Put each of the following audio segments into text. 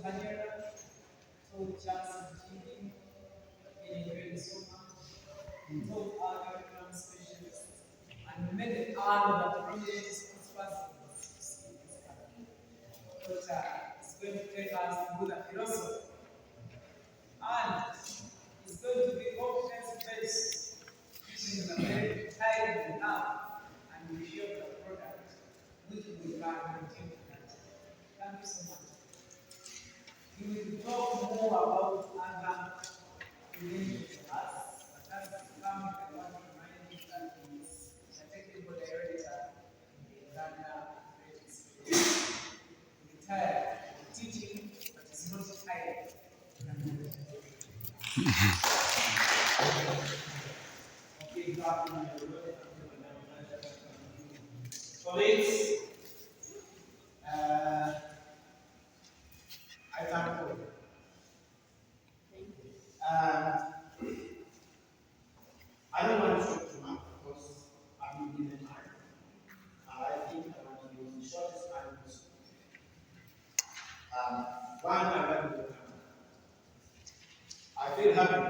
Daniela, told Johnson TV, enjoyed so much, told our curriculum specialists, and we made it honor that prominent spokespersons to speak this time. But it's going to take us through the philosophy, and it's going to be confidence-based, using the very time we have, and we share the product, which we can continue that. Thank you so much. We will talk more about other related to us, but as come, I want to remind you that he is the technical director in the Uganda retired teaching, but is not tired. Okay, colleagues, I thank you. I don't want to talk too much because I'm given time. I think I want to use the shortest time possible. One, I want to come. I feel happy that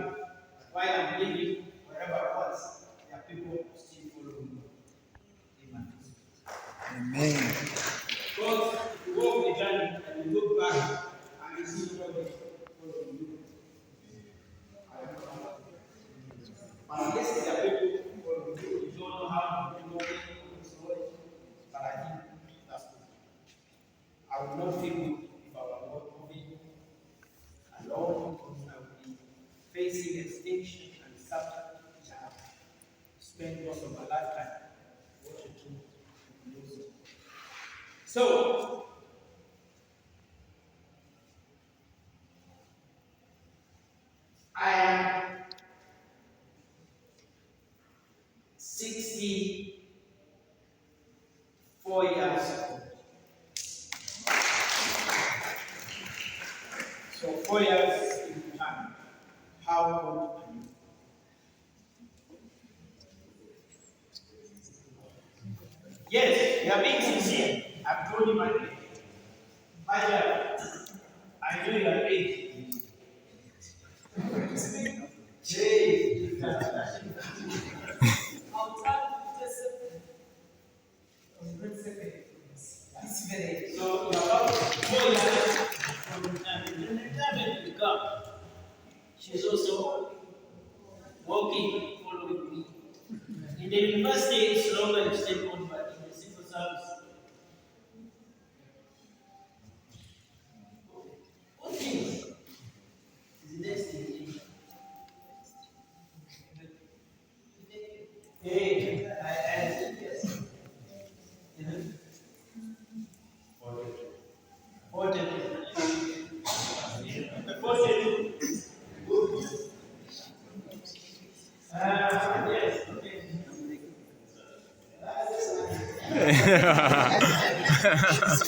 while I'm living wherever I was, there are people still following me in my footsteps. Amen. Because you walk the journey and you look back and you see nobody following you. But yes, there are people following you. You don't know how to do it, but I think that's good. I would not feel good if I were not moving alone, because I would be facing extinction and suffering, which I have spent most of my lifetime watching to lose. So, I am 64 years old. So 4 years in time. How old are you? Yes, you are being sincere. I've told you my age. My dear, I know your age. So you are about 4 years from the time. And the time you come, she's also walking, following me. In the university, it's longer you stay on, but in the civil service. What is the next thing? Hey, I said yes. Yes,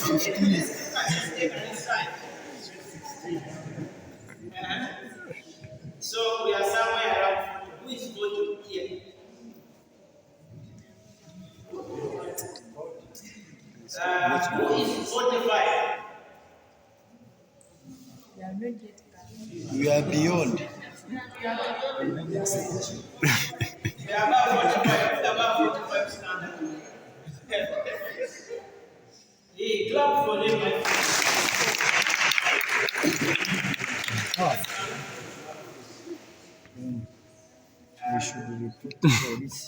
okay. So we are somewhere around 40. Who is going to here? Who is 45? We are beyond. We are about 45. About 45 standard. Hey, clap for them, my friend. We should report to police.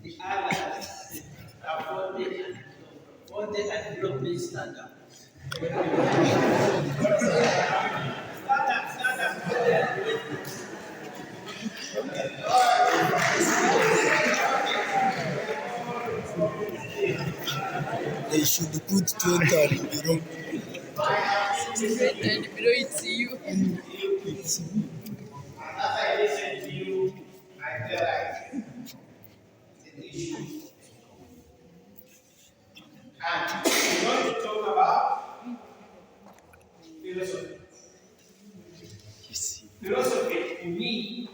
The others are 40 and below, please stand up. Stand up. They should put 20 and below. And below it's you. As I listen to you, I realize the issue. And we're going to talk about philosophy. Philosophy, to me,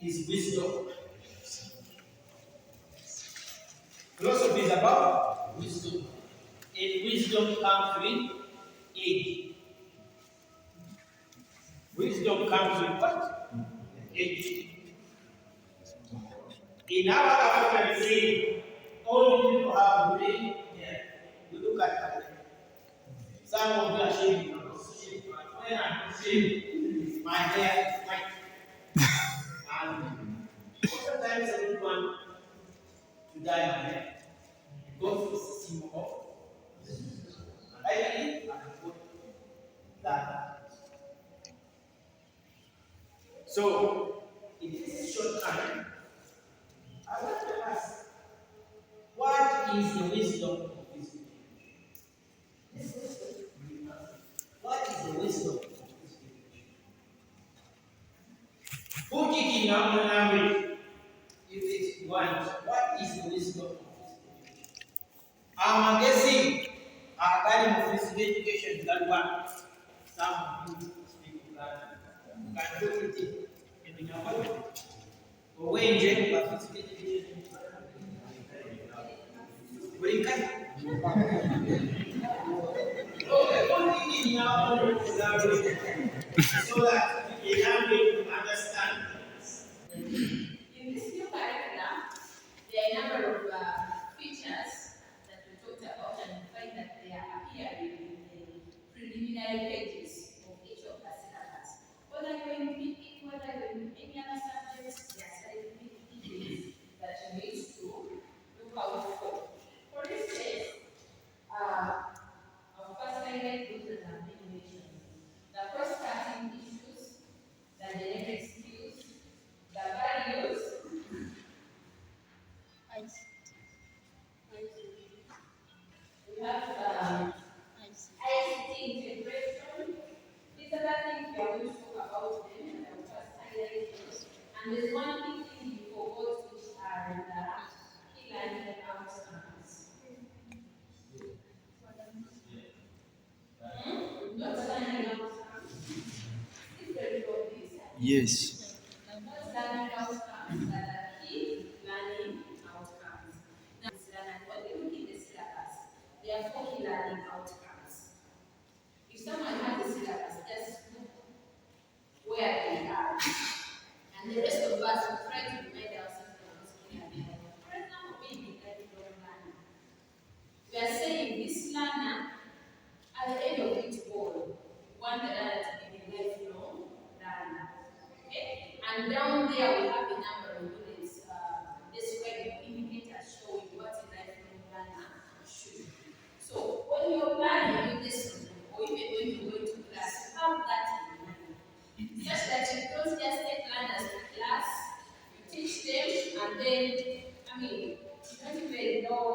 is wisdom. Philosophy is about wisdom. And wisdom comes with age. wisdom comes with what? Age. In our African dream, all people have brain here. You look at them. Some of you are shaving. When I'm shaving, my hair is white. And sometimes I don't want to dye my hair. Because it's a symbol of. And I believe I put that. So, in this short time, I want to ask, what is the wisdom of this situation? What is the wisdom of this situation? Put it in our language if it's want. What is the wisdom of this situation? I'm guessing regarding of physical education that one. Some of you speak that can put it in your language. But when you physical education, we can. Okay, put it in our language so that the language will understand. In this new curriculum, there are a number of features that we talked about, and we find that they are appearing in the preliminary pages of each of the syllabus. Whether you're in PE, whether you're in any other subjects, there are certain features that you need to look out for. For instance, our first highlight those that have been mentioned: the cross-cutting issues, the dynamic skills, the values. We have ICT integration. These are the things we are going to talk about them, and I will first highlight them. And there's one key thing you forgot, which are the key learning outcomes. Not learning outcomes. Is there for this? Yes. Not learning outcomes, but the key learning outcomes. Now, when we look in the syllabus, there are 4 key learning outcomes. If someone has a syllabus, just look where they are. And the rest of us will try to remind ourselves of those key learning outcomes. For example, maybe lifelong learning. We are saying this learner, at the end of each goal, we want the learner to be a lifelong learner. Okay? And down there we have a number of units describing indicators showing what a lifelong learner should be. So when you're planning with this, or even when you go into class, you have that in mind. Such that you don't just take learners to class, you teach them, and then, you don't even know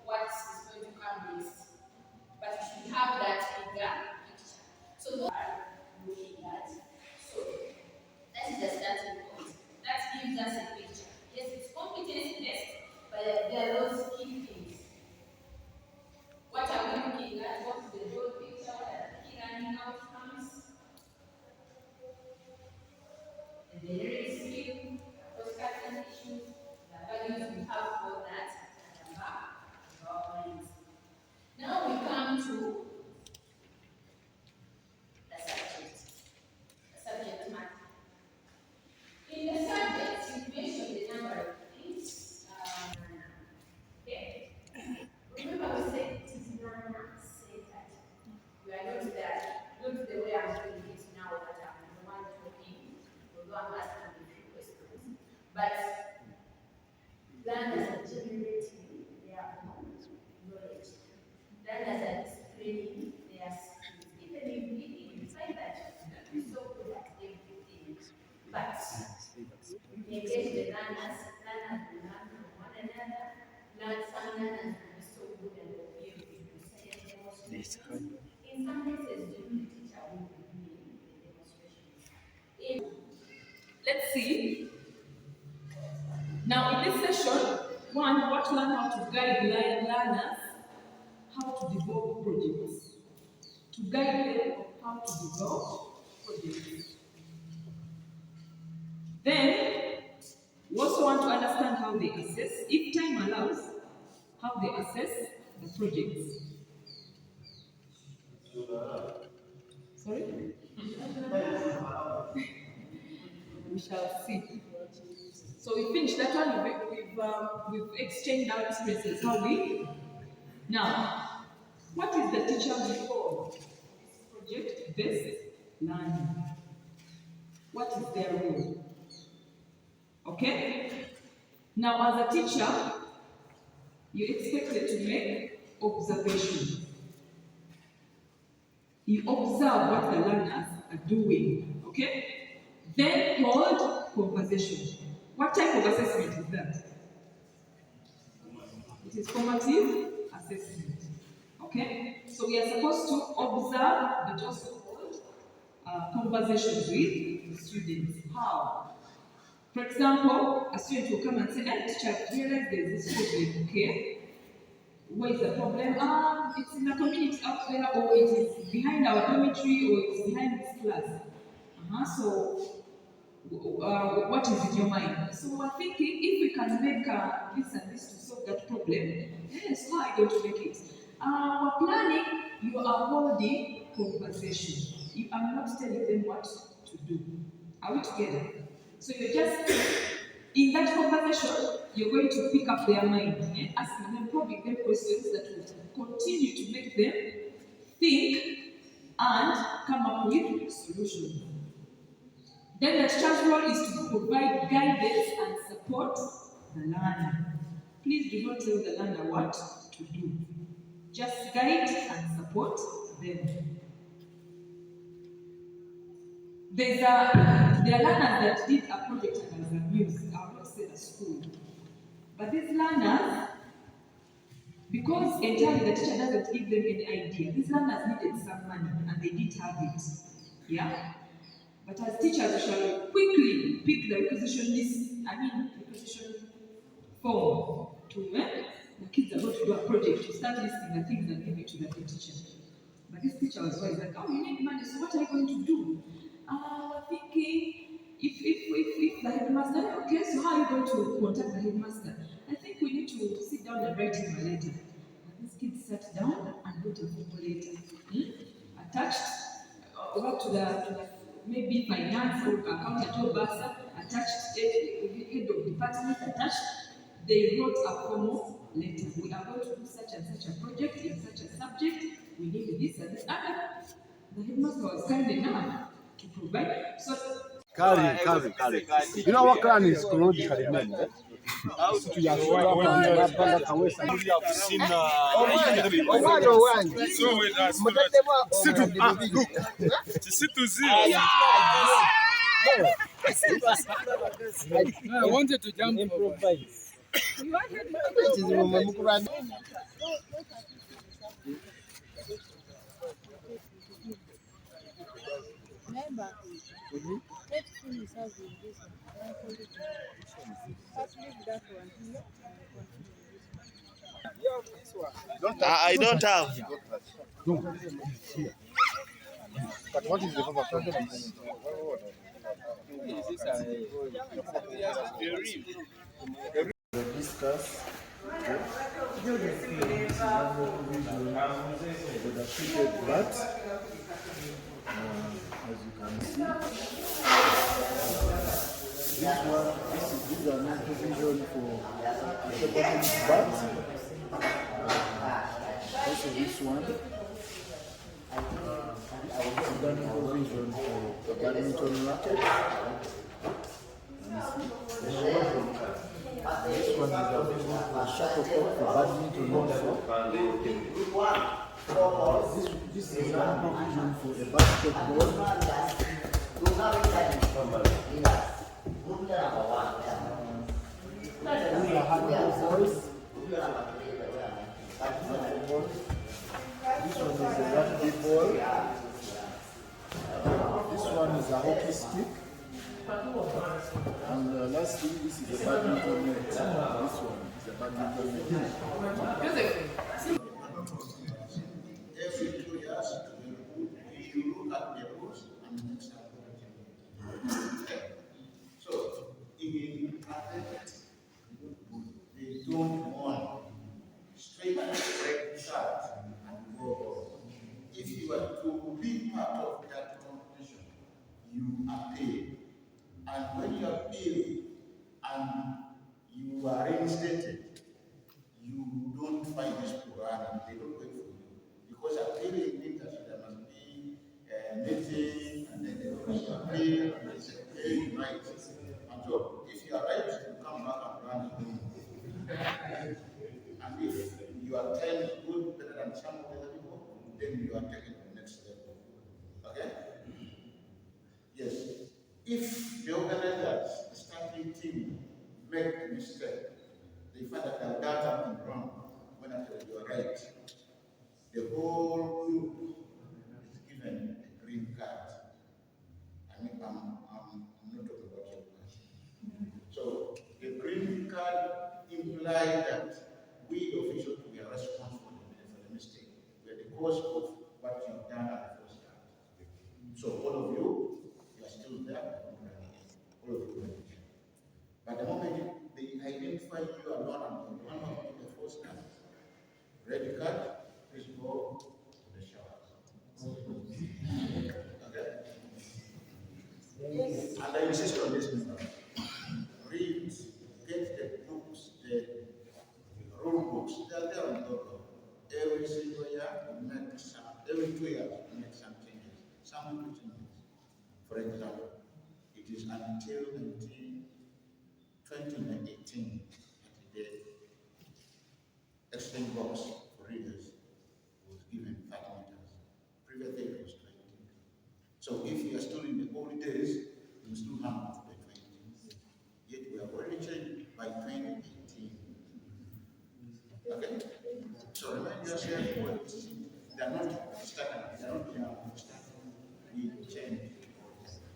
what is going to come next. But you should have that bigger picture. So those are looking at. So that is the starting point. That gives us a picture. Yes, it's competency based, but there are those key things. What are we looking at? What is the whole picture? What are the key learning outcomes? The delivery skill, cross-cutting issues, the values we have for that at the back of our minds. Now we come to the subject matter. In the subject, you mentioned the number of things. Okay. Remember, we said it is learner-centered. We are not the way I'm doing it now that I'm the one talking, although I'm asking a few questions. But learners are generating their own knowledge. Learners are displaying their skills. Even in reading, you find that you not be so good at everything. But you engage the learners will learn from one another. Some learners will be so good and will be able to do science demonstrations. In some cases, the teacher will be doing the demonstrations. Let's see. Now, in this session, one, we want to learn how to guide learners how to develop projects. To guide them on how to develop projects. Then, we also want to understand how they assess, if time allows, how they assess the projects. Sorry? shall see. So we finished that one. We've exchanged our experiences. How we now? What is the teacher before? Project-based learning. What is their role? Okay? Now, as a teacher, you're expected to make observations. You observe what the learners are doing. Okay? Then hold conversation. What type of assessment is that? It is formative assessment. Okay? So we are supposed to observe but also hold conversations with the students. How? For example, a student will come and say, hey, teacher, I realize there's this problem, okay? What is the problem? It's in the community out there, or it is behind our dormitory, or it's behind this class. So, what is in your mind? So, we're thinking if we can make this and this to solve that problem, yes, how are you going to make it? We're planning, you are holding conversation. You are not telling them what to do. Are we together? So, you're just in that conversation, you're going to pick up their mind and asking them, probing them questions that will continue to make them think and come up with solutions. Then the teacher's role is to provide guidance and support the learner. Please do not tell the learner what to do. Just guide and support them. There are learners that did a project and as abused. I will not say the school. But these learners, because entirely the teacher doesn't give them any idea, these learners needed some money and they did have it. Yeah? But as teachers, we shall quickly pick the requisition form to the kids are going to do a project, to start listing the things and give it to the teacher. But this teacher was wise, like, oh, you need money, so what are you going to do? We're thinking, if the headmaster, okay, so how are you going to contact the headmaster? I think we need to sit down and write him a letter. And these kids sat down and wrote a formal letter. Attached over to the maybe finance or accountant or bursar, attached head of department, attached. They wrote a formal letter. We are going to do such and such a project in such a subject. We need this and this. The headmaster was kind enough to provide. So, Kari. You know what clan is chronologically named? I wanted to jump improvise. Remember, let's finish having this one. Let's leave that one. I don't have. But what is the form of content? Discuss. But as you can see, these are not provision for the but also this one. Done provision for the badminton racket. This one is a shuttlecock for badminton also. This is one provision for a basketball. We are handballs. This one is a rugby ball. This one is a hockey stick. And lastly, this is a badminton net. This one is a badminton net. Every 2 years, you look at the rules and make some corrections. So, in athletics, they don't want straight start and go. If you are to be part of that competition, you are paid. And when you appeal and you are reinstated, you don't find this Quran, they don't wait for you. Because appealing means that there must be a meeting, and then they will appeal, and they say, okay, right. And so, if you are right, you come back and run again. And if your time is good, better than some of the other people, then you are taken to the next level. Okay? Yes. If the organizers, the starting team, make a mistake, they find that they have done something wrong, when actually you are right, the whole group is given a green card. I mean, I'm not talking about your class. So the green card implies that we officials, we are responsible for the mistake. We are the cause of what you have done at the first time. So all of you are still there, all of you are there. But the moment they identify you alone and the one who has been the first time, red card, please go to the shower. Okay? Yes. And I insist on this number. Read, get the books, the rule books, they're there on top. Every single year, make some, every 2 years, make some changes. Some little changes. For example, it is until 2018 that the exchange box for readers was given 30 meters. Previously, it was 20. So if you are still in the old days, you still have the 20. Yet we have already changed by 2018. Okay? So remind yourself what they are not stagnant, they are not stagnant. We change all the time.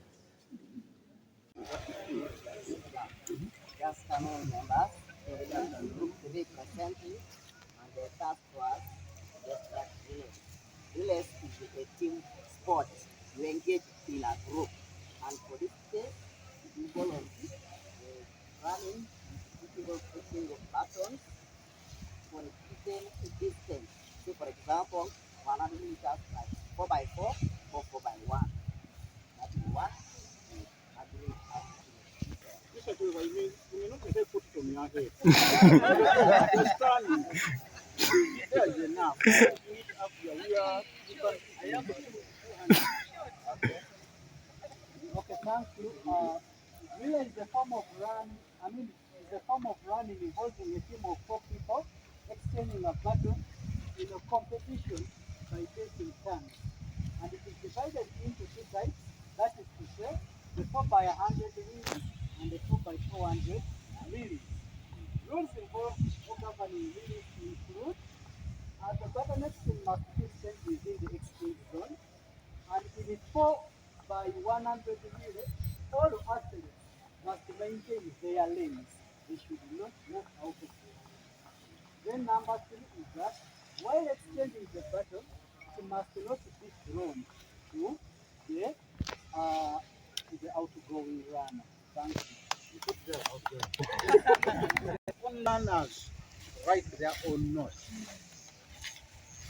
Good afternoon, members. Good afternoon. Today presenting on the task force district village. Village is a team sport. You engage in a group, and for this case, you volunteer running, pushing of buttons for a given distance. Say, for example, 100 meters like 4 by 4 or 4 by 1. That is what we are doing. You may not be able to put it on your head. Understand? There's enough. Eat up your ear. I am okay. Okay, thank you. Relay is a form of run. It's a form of running involving a team of 4 people exchanging a baton in a competition by taking turns. And it is divided into 2 types. That is to say, the 4 by 100 relays and the 4 by 400 relays. Rules involved for governing relays include the bottlenecks must be sent within the exchange zone, and in the 4 by 100 relay, all athletes must maintain their lanes. They should not move out of the line. Then number 3 is that while exchanging the baton, it must not be thrown to the outgoing runner. Thank you. You put there out there. All runners write their own notes.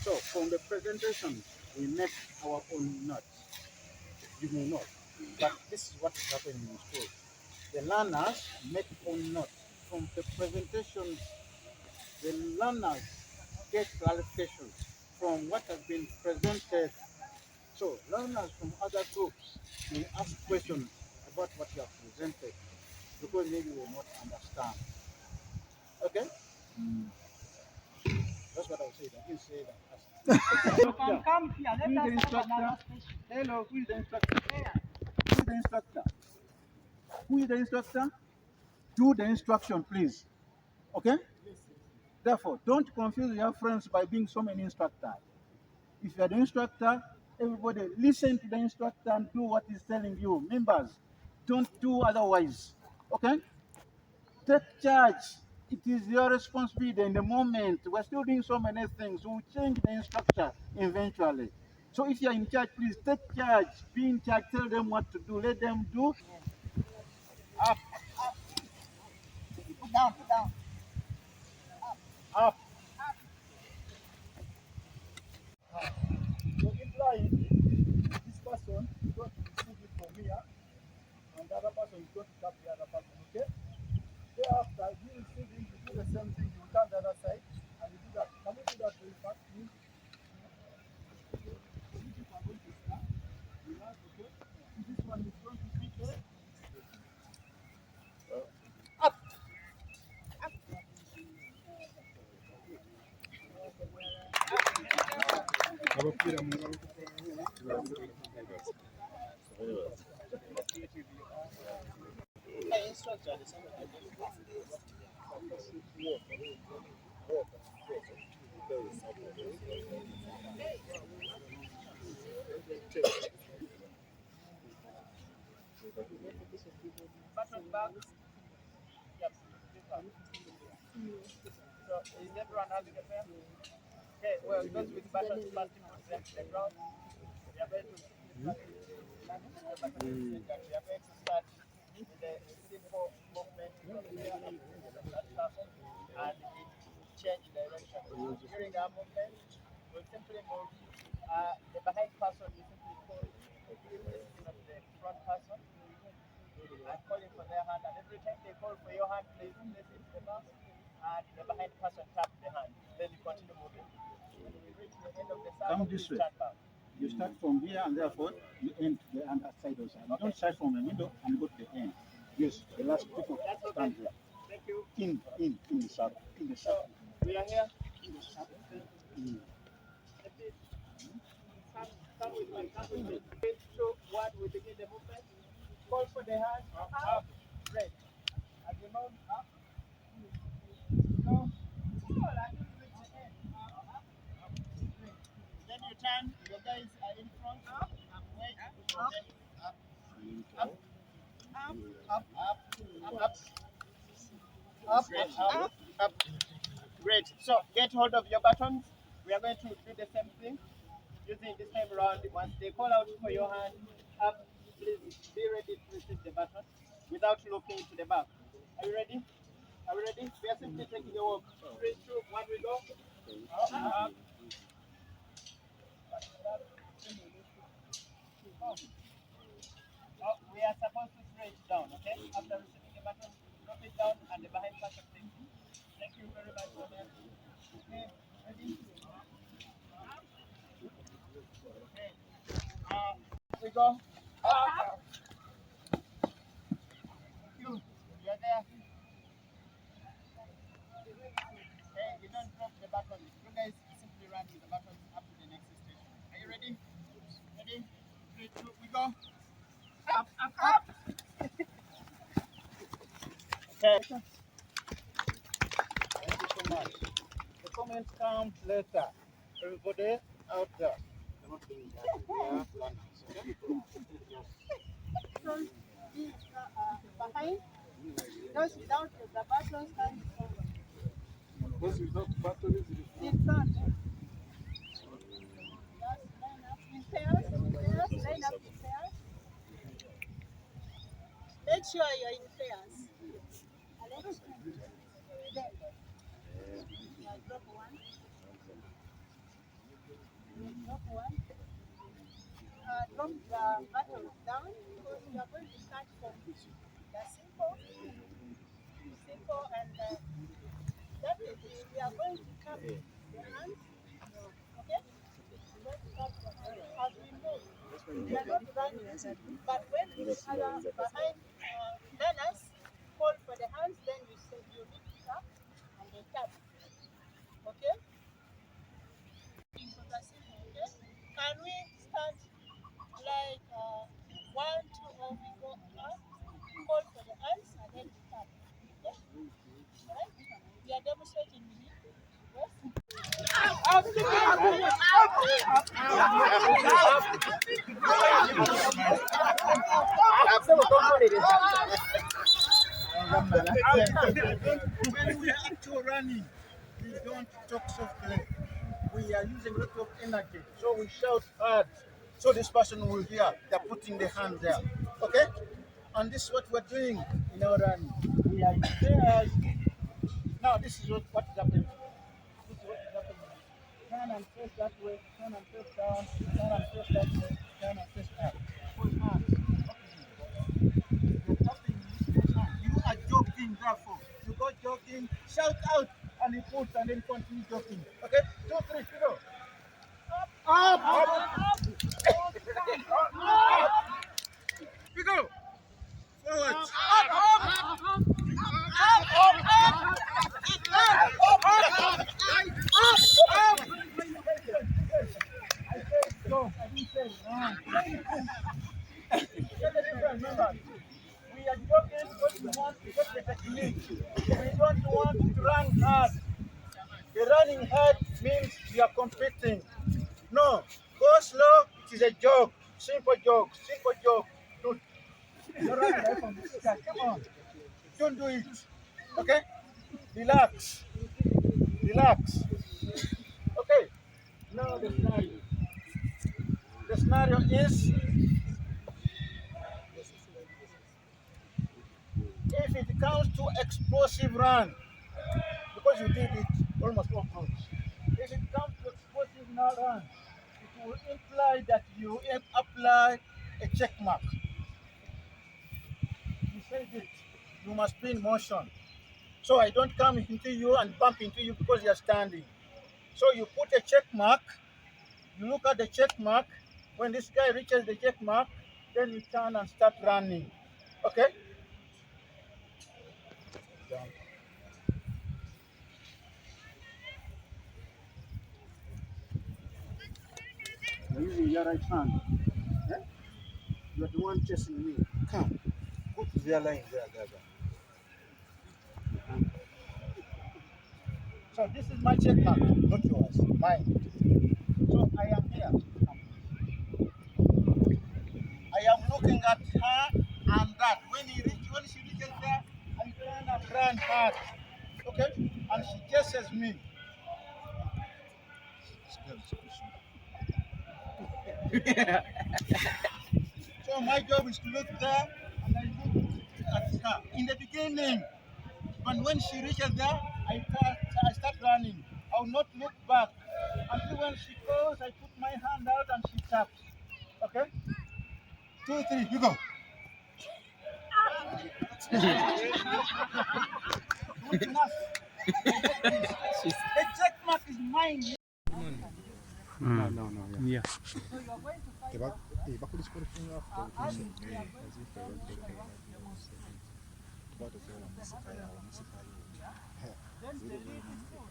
So from the presentation, we make our own notes. You may know, but this is what is happening in school. The learners make own notes. From the presentation, the learners get clarifications from what has been presented. So learners from other groups may ask questions about what you have presented because maybe they will not understand. Okay? That's what I said. I didn't say that. You can come here. Let us have another session. Hello, who is the instructor? Who is the instructor? Who is the instructor? Do the instruction, please. Okay? Therefore, don't confuse your friends by being so many instructors. If you are the instructor, everybody listen to the instructor and do what he's telling you. Members, don't do otherwise. Okay? Take charge. It is your responsibility in the moment. We're still doing so many things. We'll change the instructor eventually. So if you're in charge, please take charge. Be in charge. Tell them what to do. Let them do. Up. Put down. Put down. Up. So implying this person got to receive it from here, and the other person Button back. Yep. So is everyone having a pair? Okay, well, those with buttons first put them to the ground. We are going to start with a simple movement from here up to that person and it change direction. During our movement, we simply move the behind person we simply call the front person and calling for their hand, and every time they call for your hand, please place it in the mouth and the behind person tap the hand. Then you continue moving. When we reach the end of the circle, Come this way. turn back. You start from here and therefore you end to the other side also. You don't start from the middle and go to the end. Yes, the last people stand here. Thank you. In the circle. In the So circle. we are here. In the circle. Come with me. Come with me. So what we begin the movement. Call for the hand. Up. Red. As you move up. Go. Then you turn, your guys are in front, wait, up. Great. So get hold of your buttons. We are going to do the same thing using this time around. Once they call out for your hand, up, please be ready to receive the button without looking to the back. Are you ready? Are we ready? We are simply taking a walk. 3, 2, 1, we go. Up. We are supposed to stretch down, okay? After receiving the button, drop it down and the behind person thing. Thank you very much for that. Okay, ready? Okay. We go. Up. You are there. Okay, you don't drop the button. You guys simply run with the button up to the next station. Are you ready? Ready? 3, 2, we go. Up. Okay. Thank you so much. The comments come later. Everybody out there. You're not doing that. We are learners, okay? Yes. Behind, those without the buttons stand forward. Those without batteries In front. Just line up in pairs, line up in pairs. Make sure you're in pairs. Alex, there. Drop one. Drop one. Drop the buttons down because we are going to start from the simple, and that is we are going to tap the hands. Okay? We're going to tap the hands as we move. We are not running, but when the other behind learners call for the hands, then you say you lift it up and they tap. Okay? Okay? Can we start like 1, 2, or we go up, call for the hands, and then we tap. Okay? Alright? We are demonstrating with you. Yes? When we are actually running, we don't talk softly. We are using a lot of energy, so we shout hard. So this person will hear. They're putting the hand there. Okay? And this is what we're doing in our running. We are in pairs. Now this is what is happening. This is what is happening. Turn and face that way, turn and face down, turn and face that way, turn and face up. Hold hands. You're tapping with hand. You are jogging, therefore. You go jogging, shout out, and you put and then continue jogging. Okay? 2, 3, go. Up! We go! Forward! Remember, we are jogging because we want to get the technique. We don't want to run hard. The running hard means you are competing. No, go slow, it is a jog. Simple jog, simple jog. Don't run away from this guy. Come on. Don't do it. Okay? Relax. Relax. Okay. Now the scenario. The scenario is if it comes to explosive run, because you did it almost all times. If it comes to explosive run, it will imply that you apply a check mark. You said it. You must be in motion. So I don't come into you and bump into you because you're standing. So you put a check mark, you look at the check mark. When this guy reaches the check mark, then you turn and start running. Okay? You're using your right hand. Eh? You're the one chasing me. Come. Go to the line there. So this is my check mark, not yours, mine. So I am here. I am looking at her and that. When she reaches there, I turn and run hard. Okay? And she chases me. So my job is to look there and I look at her. In the beginning, and when she reaches there, I start running. I will not look back. Until when she goes, I put my hand out and she taps. Okay? 2, 3, you go. Good enough. The check mark is mine. No. Yeah. So you are going to find out as we are going to then the lead is full.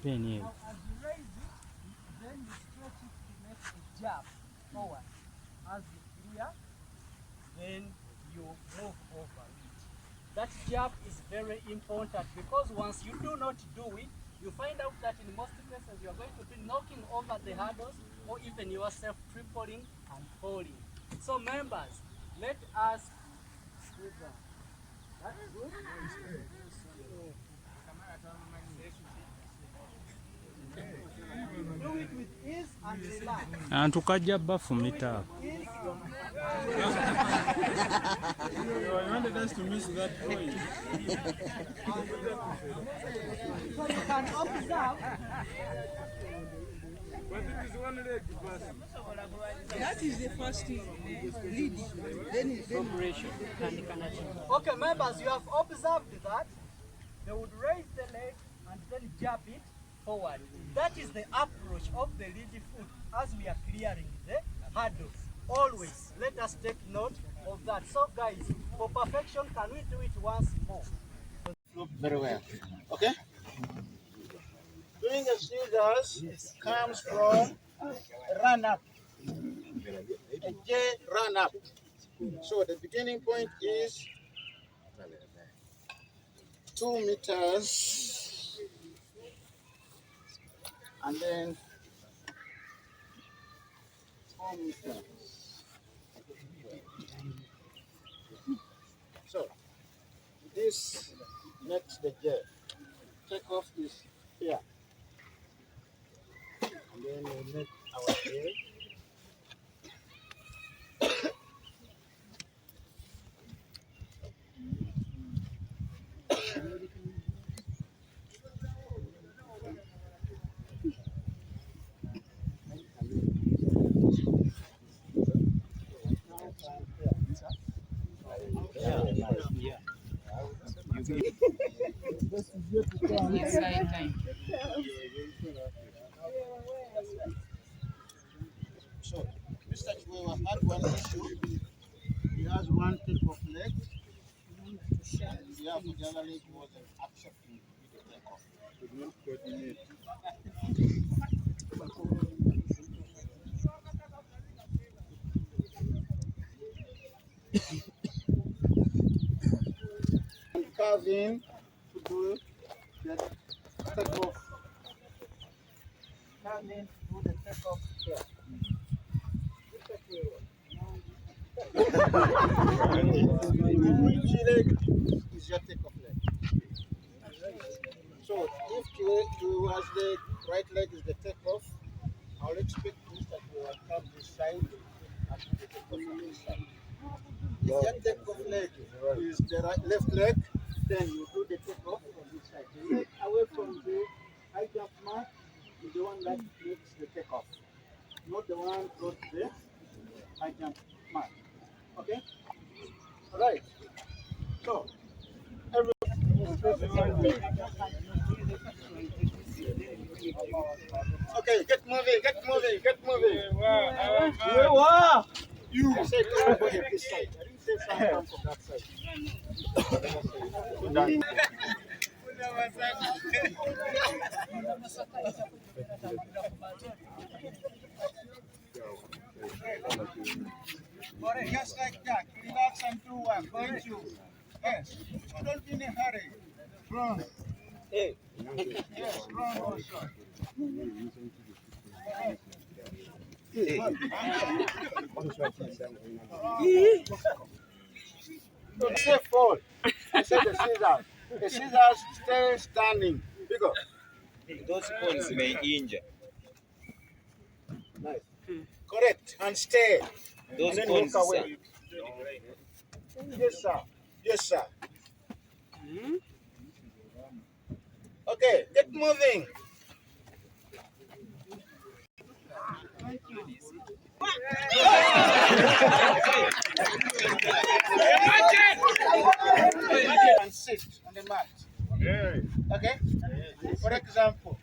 Then, yeah. Now as you raise it, then you stretch it to make a jab forward. As you clear, then you move over it. That jab is very important because once you do not do it, you find out that in most cases you are going to be knocking over the hurdles or even yourself tripling and falling. So members, let us do that. That's good. Do it with ease and relax. And to catch up for me, Ease. you wanted us to miss that point. So you can observe. But it is one leg person. That is the first lead, then operation. Okay, members, you have observed that they would raise the leg and then jab it forward. That is the approach of the lead foot as we are clearing the hurdles. Always, let us take note of that. So guys, for perfection, can we do it once more? Very well. Okay? Doing the scissors comes from a run up. A J run up. So the beginning point is 2 meters. And then 4 meters. So this makes the J. Take off is here. And then we make our J. Yes, I can. So, Mr. Chiwewa had one issue. He has one type of leg. And the other leg wasn't accepting the takeoff. Could not coordinate. And curve in to do the takeoff. Curve in to do the takeoff here. Which leg is your takeoff leg? So if towards the right leg is the takeoff, I'll expect this that you will come this side and do the takeoff on this side. If your takeoff leg is the left leg, then you do the takeoff on this side. The leg away from the high jump mat is the one that makes the takeoff, not the one close to the high jump mat. Okay? All right. So, okay, get moving, get moving, get moving. You said everybody this side. I didn't say someone from that side. Just like that. Relax and do one. Thank you. Yes. So don't be in a hurry. Run. Hey. Yes, run also. Don't say fall. I said the scissors. The scissors stay standing. Bigger. Those phones may injure. Nice. Correct. And stay. Those and then phones, walk away. Yes, sir. Yes, sir. Okay, get moving. Thank you. And sit on the mat. Okay? For example.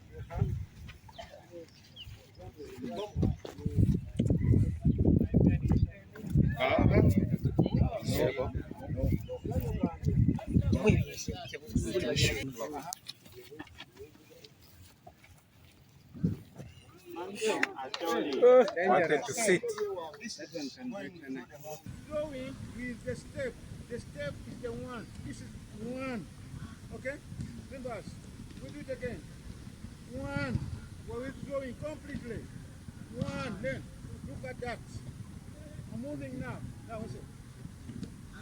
Wanted to sit. Going with the step. The step is the one. This is one. Okay? Members, we do it again. One. We're withdrawing completely. One. Then look at that. I'm moving now. That was it.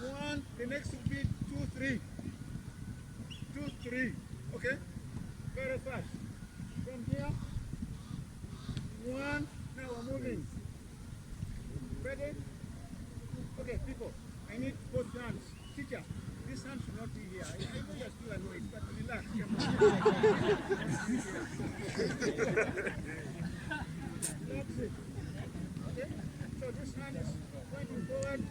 One. The next will be 2, 3. 2, 3. Okay? Very fast. From here. One. Now we're moving. Ready? Okay, people. I need both hands. Teacher, this hand should not be here. I know you're still annoyed, but relax. That's it. Okay? So this hand is pointing forward.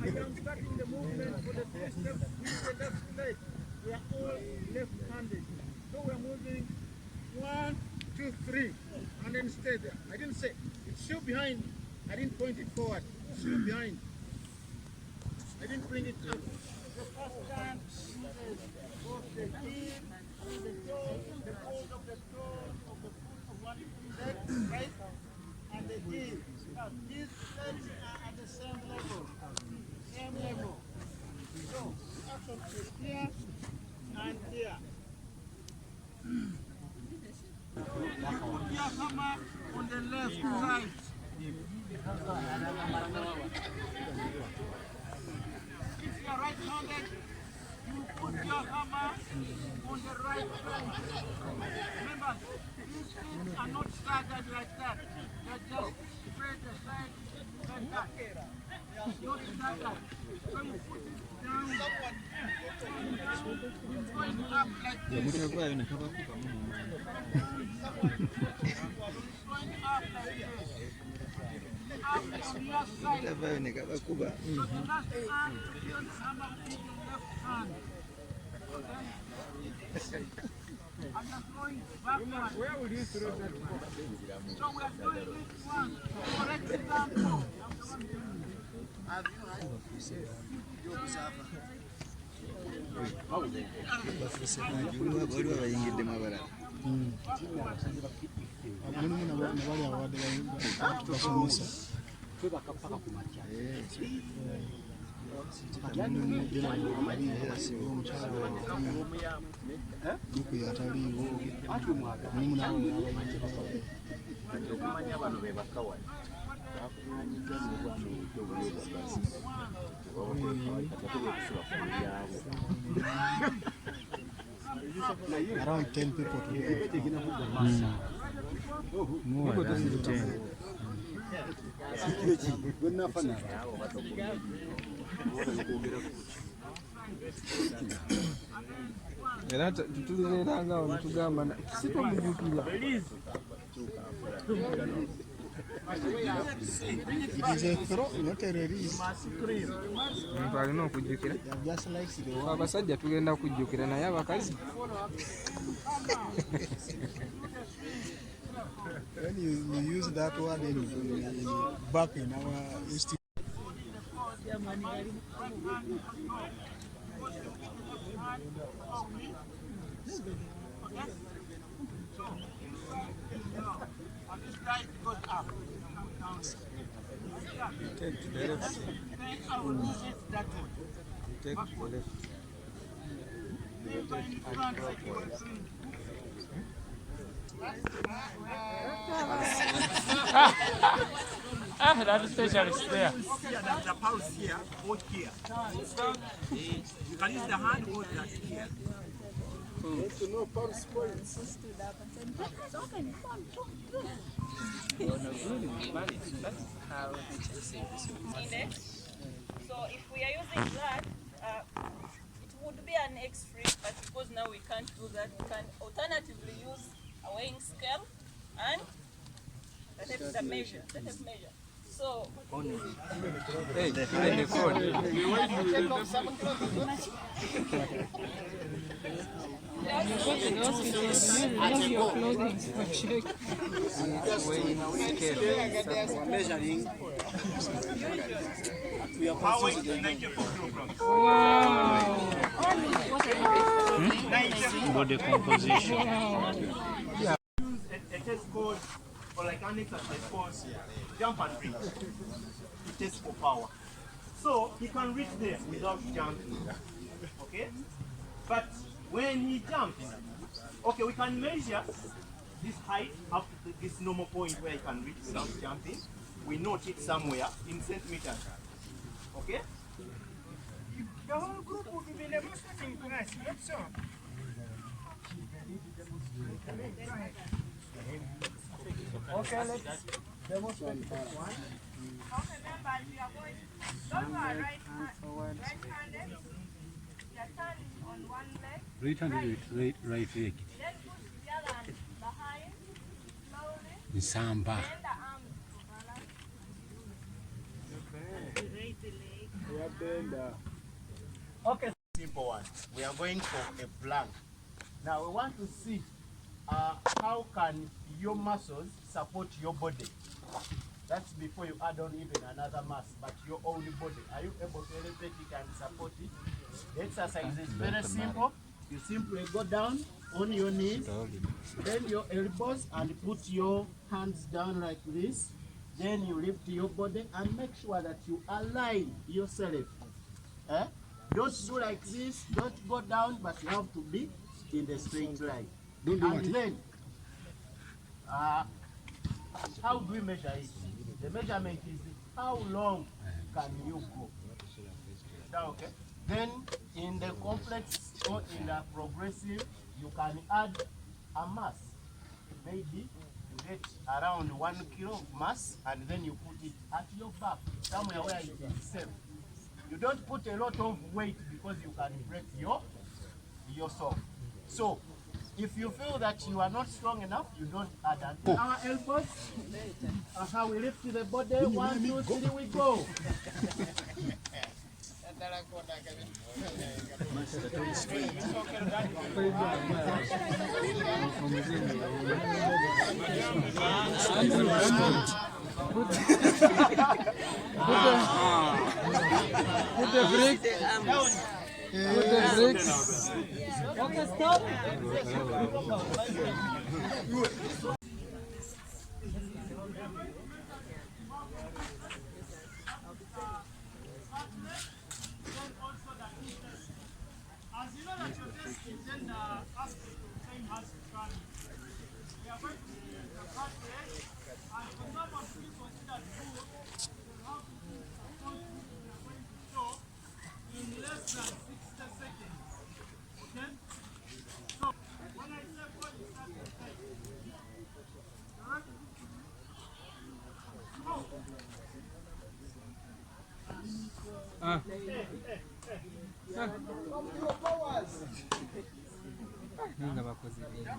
I am starting the movement for the first step with the left leg. We are all left-handed. So we're moving 1, 2, 3, and then stay there. I didn't say it's still behind. I didn't point it forward. It's still behind. I didn't bring it up. The first time uses both the heel, the toe, the fold of the toe of the foot of one leg, right? And the heel. Now these legs are at the same level. Same level. So action is here and here. Put your hammer on the left side. If you are right-handed, you put your hammer on the right side. Remember, these things are not staggered like that. They're just straight aside like that. They are not staggered. So you put it down, going up like this. Going up like this. Up on your side. So the last hand, you feel the hammer with your left hand. Okay? I'm just going backward. Where would you throw that one? So we are doing this one. For example, Around 10 people today. More than 10. Era tutuleeranga wano tugamba sitomujjukira. It is a throw, not a release. Omuntu alina okujjukira. Abasajja tugenda kujjukira naye abakazi. When you use that word in back in our institute. Take to the left. Take to the left. That specialist there. The pulse here, or here. You can use the hand or that here. To know pulse points. So if we are using that, it would be an X-ray, but because now we can't do that, we can alternatively use a weighing scale and the tape measure. So Hey, the code. Measuring. We are considering 94 kilograms. Body composition. Use a test code or like an exercise called jump and reach. It tests for power. So he can reach there without jumping. Okay? But when he jumps, okay, we can measure this height up to this normal point where he can reach without jumping. We note it somewhere in centimeters. Okay? The whole group will be demonstrating to us. Yes, sir. Okay, let's demonstrate that one. Okay, members, we are going. Those who are right-handed, you are turning on one leg. Right-handed, right leg. Then push the other hand behind, slowly. Nsamba. Bend the arms to balance. Okay, simple one. We are going for a plank. Now we want to see how can your muscles support your body. That's before you add on even another mass, but your own body. Are you able to elevate it and support it? The exercise is very simple. You simply go down on your knees, bend your elbows and put your hands down like this. Then you lift your body and make sure that you align yourself. Don't do like this, don't go down, but you have to be in the straight line. And then, how do we measure it? The measurement is how long can you go? Is that okay? Then in the complex or in the progressive, you can add a mass. Maybe you get around 1 kilo of mass and then you put it at your back, somewhere where it is safe. You don't put a lot of weight because you can break yourself. So if you feel that you are not strong enough, you don't add that. Our elbows, how we lift the body, 1, 2, 3, we go. Put the brake. Put the brakes. okay, stop. Ninga bakozi bingi.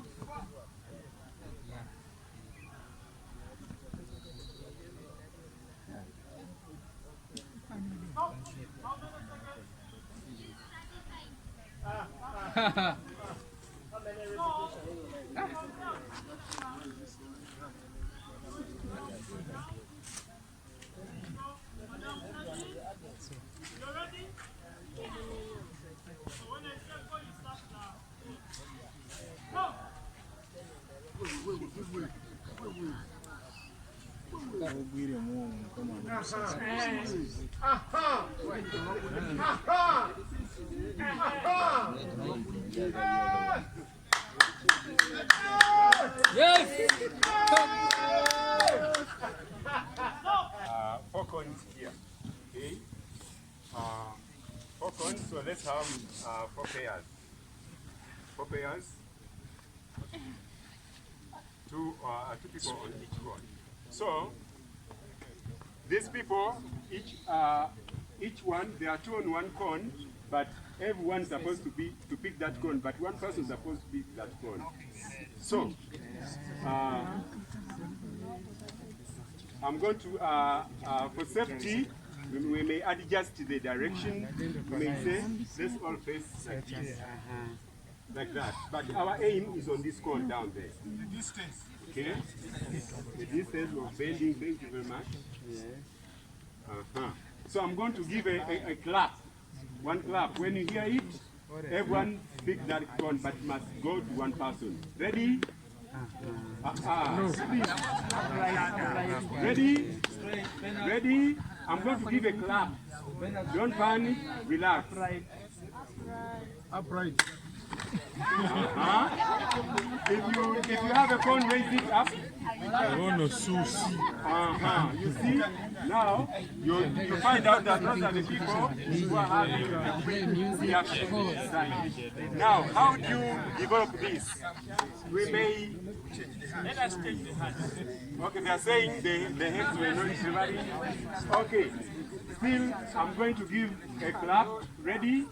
Yes! 4 coins here. Okay. 4 coins, so let's have 4 pairs. 4 pairs. Two people on each coin. So these people, each one, there are 2 on one coin, but everyone's supposed to pick that coin, but one person is supposed to pick that coin. So I'm going to, for safety, we may adjust the direction. We may say, let's all face like this, like that. But our aim is on this coin down there. The distance. Okay? The distance of bending, thank you very much. So I'm going to give a clap. One clap. When you hear it, everyone pick that coin, but it must go to one person. Ready? Ready? Ready? I'm going to give a clap. Don't panic, relax. Upright. If you have a phone, raise it up. You see, now you find out that those are the people who are having the action. Now, how do you develop this? We may let us take the hands. Okay, they are saying the hands were not ready. Okay, still I'm going to give a clap. Ready?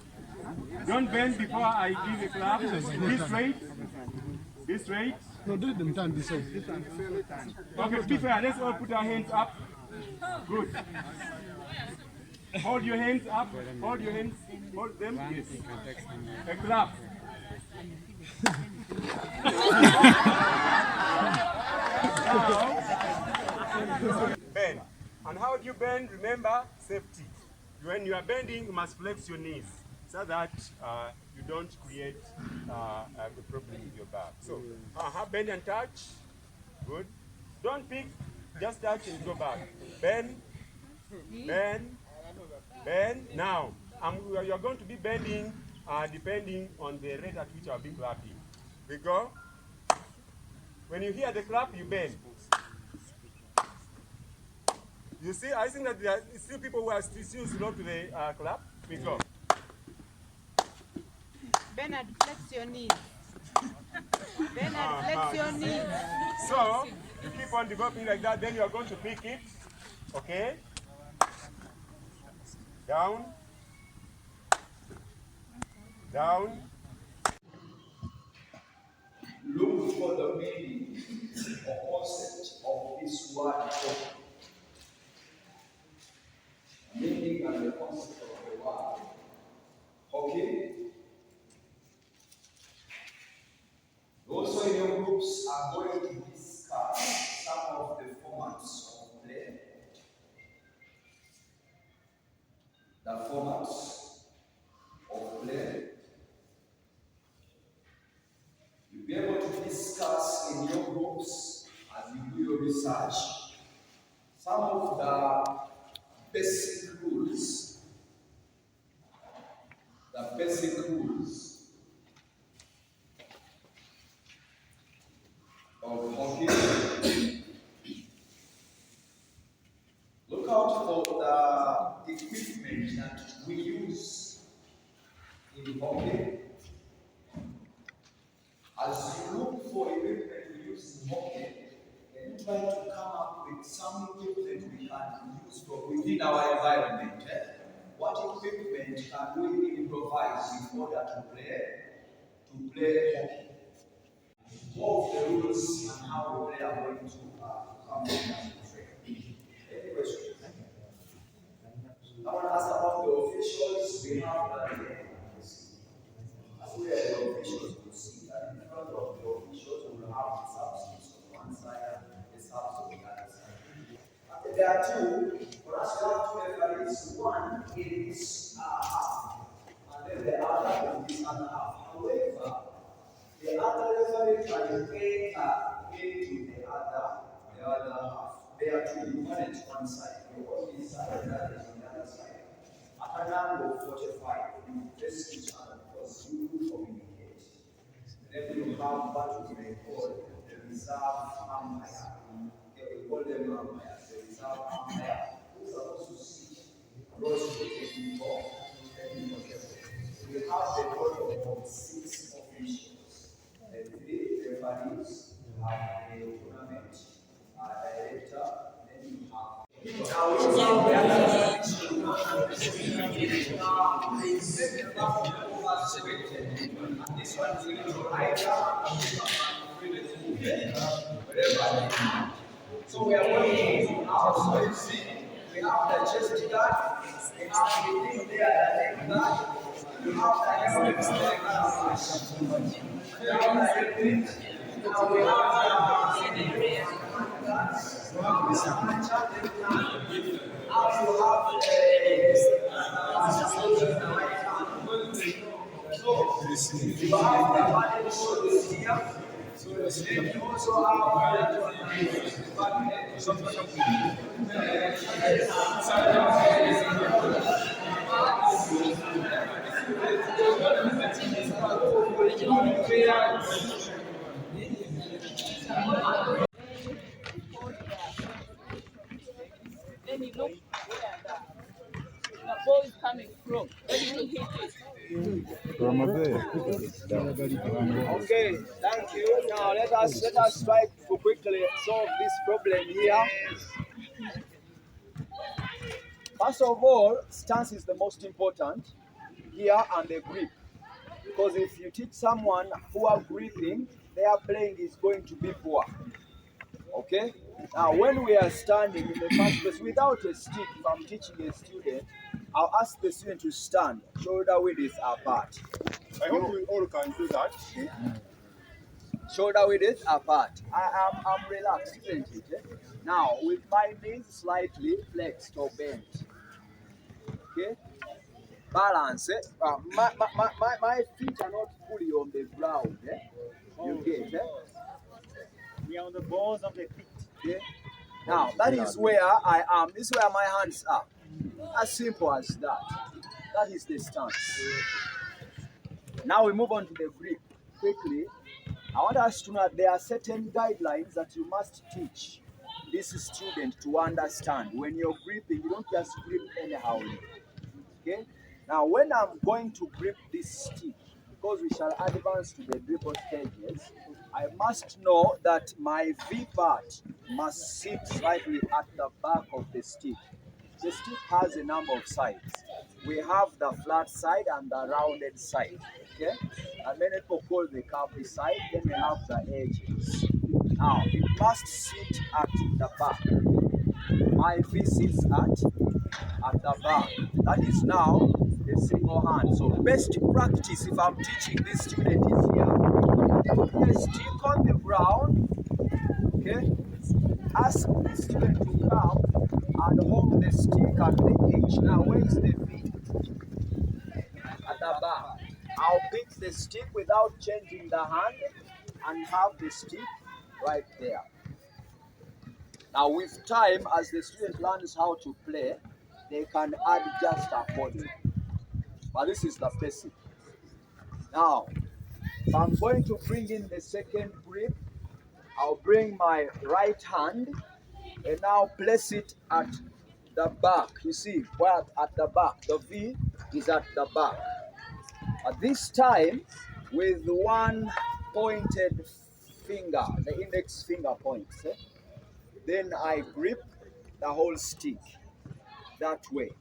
Don't bend before I give a clap. Be straight. Be straight. No, do them turn this way. Okay, be fair. Let's all put our hands up. Good. Hold your hands up. Hold your hands. Hold them. Yes. A clap. Bend. And how do you bend? Remember, safety. When you are bending, you must flex your knees so that you don't create a problem with your back. So, bend and touch. Good. Don't pick, just touch and go back. Bend, bend, bend. Now, you're going to be bending depending on the rate at which I'll be clapping. We go. When you hear the clap, you bend. You see, I think that there are still people who are still slow to the clap. We go. Bernard, flex your knees. Bernard, flex your knees. So, you keep on developing like that, then you are going to pick it. Okay? Down. Down. Look for the meaning or concept of this word. Meaning and the concept of the word. Okay? Also, in your groups are going to discuss some of the formats of play. The formats of play. You'll be able to discuss in your groups as you do your research some of the basic rules. The basic rules of hockey. Look out for the equipment that we use in hockey. As you look for equipment we use in hockey, then try to come up with some equipment we can use from within our environment. What what equipment can we improvise in order to play hockey? What of the rules and how we play are going to come in as we train? Any questions? I want to ask about the officials. We have as we are the officials, we see that in front of the officials, we will have the substance on one side and the substance on the other side. There are two. For us, we have two referees. One is half, and then the other is another half. However, the other referee can enter into the other half. There are two. One is one side. The only side that is on the other side. At an angle of 45, you face each other because you communicate. Then you have what we may call the reserve umpire. Okay, we call them umpires. The reserve umpire who is supposed to see cross rotating ball. We have the total of 6 officials. The 3 referees, you have the tournament director, then you have. Now, we have and this one is going to right so we are going to our so we have the chest guard, we have the thing there, the leg guard, we have the helmet now we have you have the body shoulders here. Then you also have Then you look where the ball is coming from. Then you hit it. Okay, thank you. Now let us try to quickly solve this problem here. First of all, stance is the most important here and the grip. Because if you teach someone poor gripping, their playing is going to be poor. Okay? Now when we are standing in the first place without a stick, if I'm teaching a student, I'll ask the student to stand, shoulder width apart. I hope we all can do that. Shoulder width apart. I'm relaxed, isn't it? Now, with my knees slightly flexed or bent. Okay? Balance. My feet are not fully on the ground. You get it? We are on the balls of the feet. Okay? Now, that is where I am. This is where my hands are. As simple as that. That is the stance. Now we move on to the grip. Quickly, I want us to know that there are certain guidelines that you must teach this student to understand. When you're gripping, you don't just grip anyhow. Okay? Now, when I'm going to grip this stick, because we shall advance to the dribble stages, I must know that my V part must sit slightly at the back of the stick. The stick has a number of sides. We have the flat side and the rounded side. Okay? And then it will call the curved side, then we have the edges. Now, it must sit at the back. My V sits at the back. That is now the single hand. So best practice if I'm teaching this student is here. Put the stick on the ground. Okay? Ask the student to come and hold the stick at the edge. Now where is the V? At the back. I'll pick the stick without changing the hand and have the stick right there. Now with time, as the student learns how to play, they can add just accordingly. But this is the basic. Now, if I'm going to bring in the second grip, I'll bring my right hand and now place it at the back. You see, where at the back, the V is at the back. At this time, with one pointed finger, the index finger points, then I grip the whole stick that way.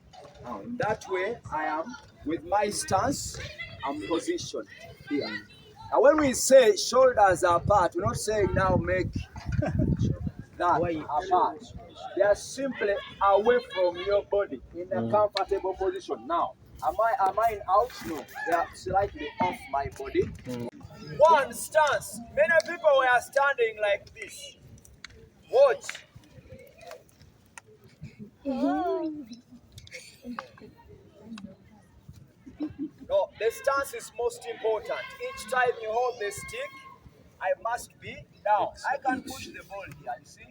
Now, in that way, I am with my stance, I'm positioned here. Now, when we say shoulders are apart, we're not saying now make that apart. They are simply away from your body in a comfortable position. Now, am I in out? No, they are slightly off my body. One stance. Many people were standing like this. Watch. No, the stance is most important. Each time you hold the stick, I must be down. I can push the ball here, you see?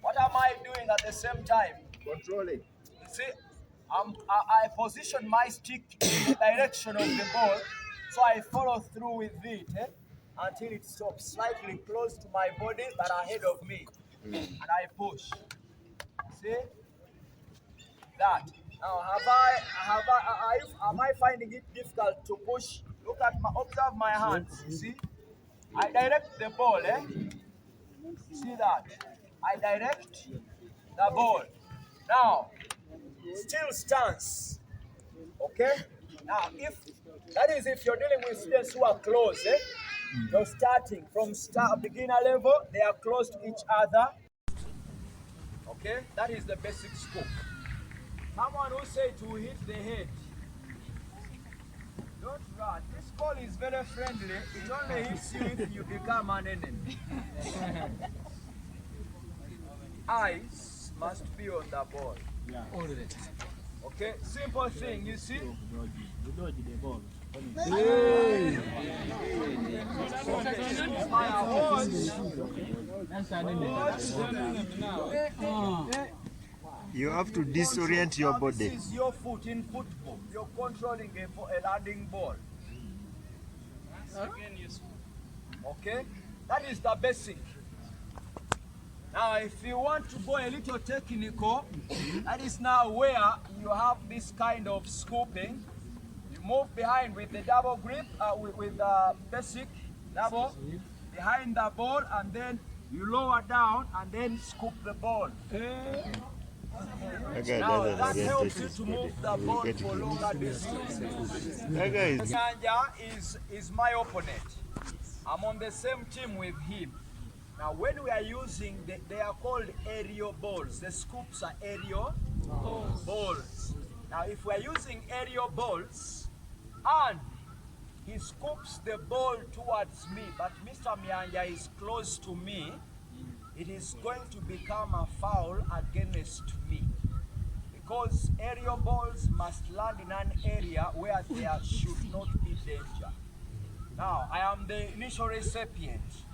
What am I doing at the same time? Controlling. You see, I position my stick in the direction of the ball, so I follow through with it until it stops slightly close to my body but ahead of me. And I push. See? That. Now, am I finding it difficult to push? Observe my hands, you see? I direct the ball, See that? I direct the ball. Now, still stance, okay? Now, if you're dealing with students who are close, you're starting from beginner level, they are close to each other, okay? That is the basic scope. Someone who said to hit the head. Don't run. This ball is very friendly. It only hits you if you become an enemy. Eyes must be on the ball. All of it. Okay? Simple thing, you see? You have to disorient your body. This is your foot in football. You're controlling a landing ball. Okay? That is the basic. Now, if you want to go a little technical, that is now where you have this kind of scooping. You move behind with the double grip, with the basic double, behind the ball, and then you lower down and then scoop the ball. Now, that helps you to move the ball for longer distances. Nyanja is my opponent. I'm on the same team with him. Now, when we are using, they are called aerial balls. The scoops are aerial balls. Now, if we are using aerial balls, and he scoops the ball towards me, but Mr. Nyanja is close to me, it is going to become a foul against me. Because aerial balls must land in an area where there should not be danger. Now, I am the initial recipient.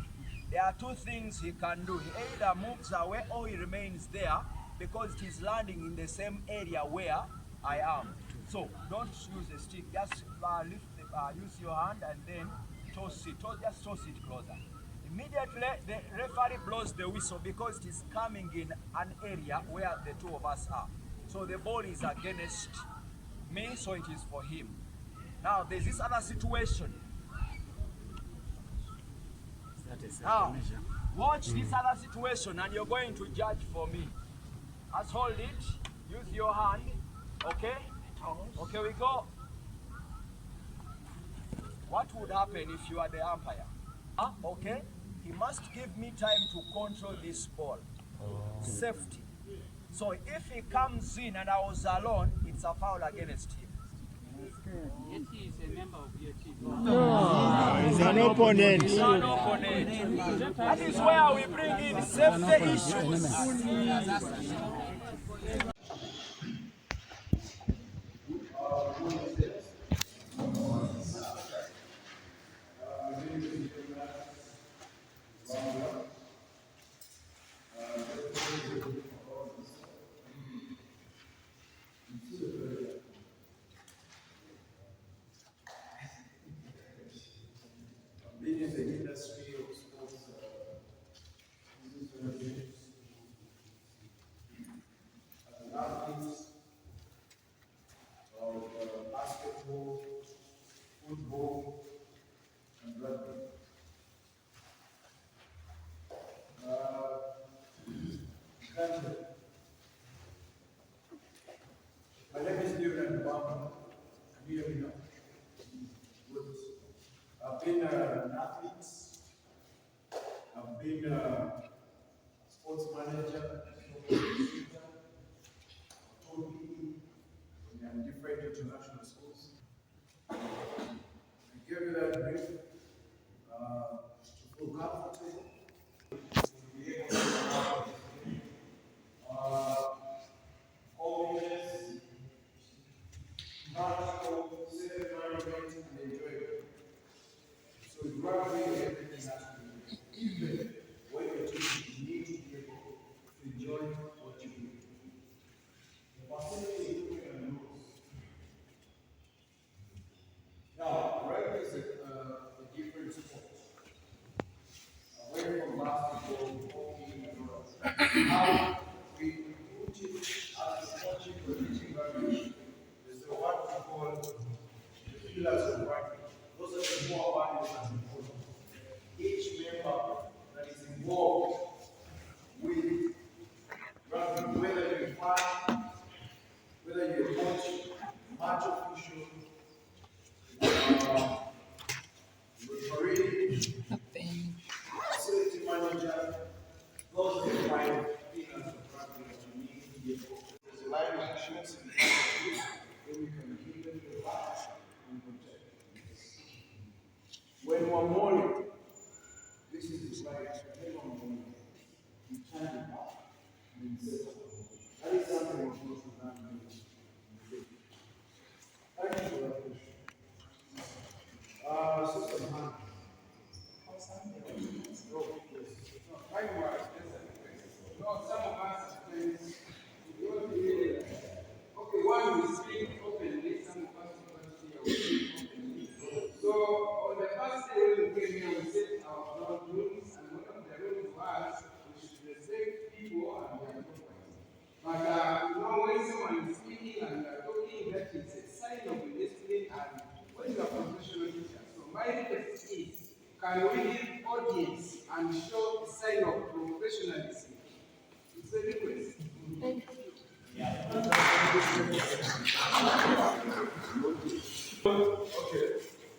There are two things he can do. He either moves away or he remains there because it is landing in the same area where I am. So, don't use the stick. Just use your hand and then toss it. Just toss it closer. Immediately, the referee blows the whistle because it is coming in an area where the two of us are. So the ball is against me, so it is for him. Now, there's this other situation. Now, watch this other situation and you're going to judge for me. Let's hold it. Use your hand. Okay? Okay, we go. What would happen if you are the umpire? Okay? He must give me time to control this ball. Safety. So if he comes in and I was alone, it's a foul against him. Yet he is a member of your team. No, he's an opponent. He's an opponent. That is where we bring in safety issues. In the industry of sports, We are here. Good. I've been an athlete. I've been a sports manager, taught people in different international schools. I gave you that brief to feel comfortable. Holiness, practical, safe environment, and enjoy it. So you are doing everything has to be even when you're teaching, you need to be able to enjoy what you do. The facility is looking at rules. Now, rugby is a different sport. Away from basketball, hockey, and all. How we put it as a coaching or teaching rugby is the what we call the pillars of rugby. Those are the core values and important. Each member that is involved with rugby, whether you're a fan, whether you're a coach, match official, referee, facility manager, those are the 5 pillars of rugby that you need to be able. There's a line of actions then you can give them the back and protect. When we're mauling, this is the slide. When we're mauling, you turn it back and set up. That is something we're supposed to learn. Thank you for that question. Sister Han. No, yes. Likewise, no, some of us, you don't really, okay, one we speak openly, some of us don't speak openly. So, on the first day when we came here, we set our ground rules, and one of the rules was we should respect people and their property. But when someone is speaking and talking, that is a sign of discipline and when you are professional teacher. So my request is, can we give audience and show a sign of professionalism? It's a request. Thank you. Okay,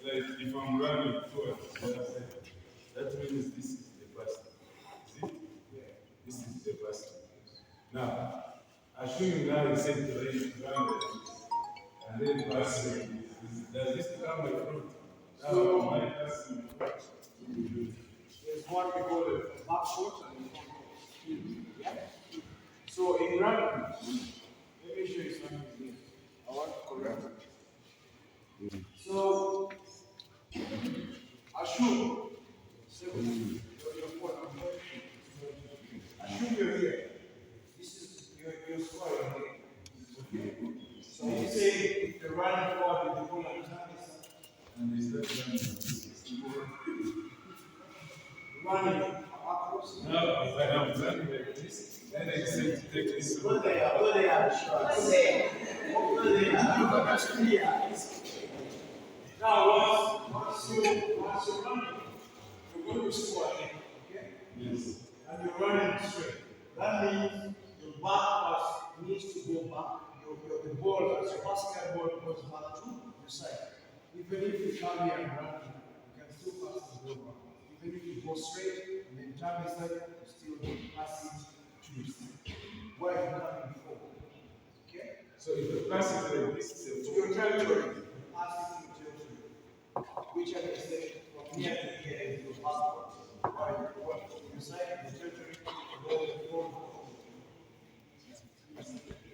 like if I'm running towards what I said, that means this is the first. See? Yeah. This is the first. Now, assuming now you said to run like this, and then pass like this, does this become a fruit? Now, so, my pass in front. There's what we call a back foot and a front foot. Yeah? So in running, let me show you something here. I want to correct it. So, assume, assume you're here. This is your square here. So you say if you're running forward with the ball and turn this up, and is that running across. No, I'm running like this. Then I say to take this. Go there. Now, once you're running, you're going to square, okay? Yes. And you're running straight. That means your back pass needs to go back. The ball, as your basketball goes back to your side. Even if you come here and run, you can still pass the ball back. Even if you go straight and then turn this side, you still pass it to your side. Where are you coming from? Okay? So if you pass it like this, to your territory, pass it to your territory. Which I can say from here to here is your passport. Where you want from your side, your territory, go to the front.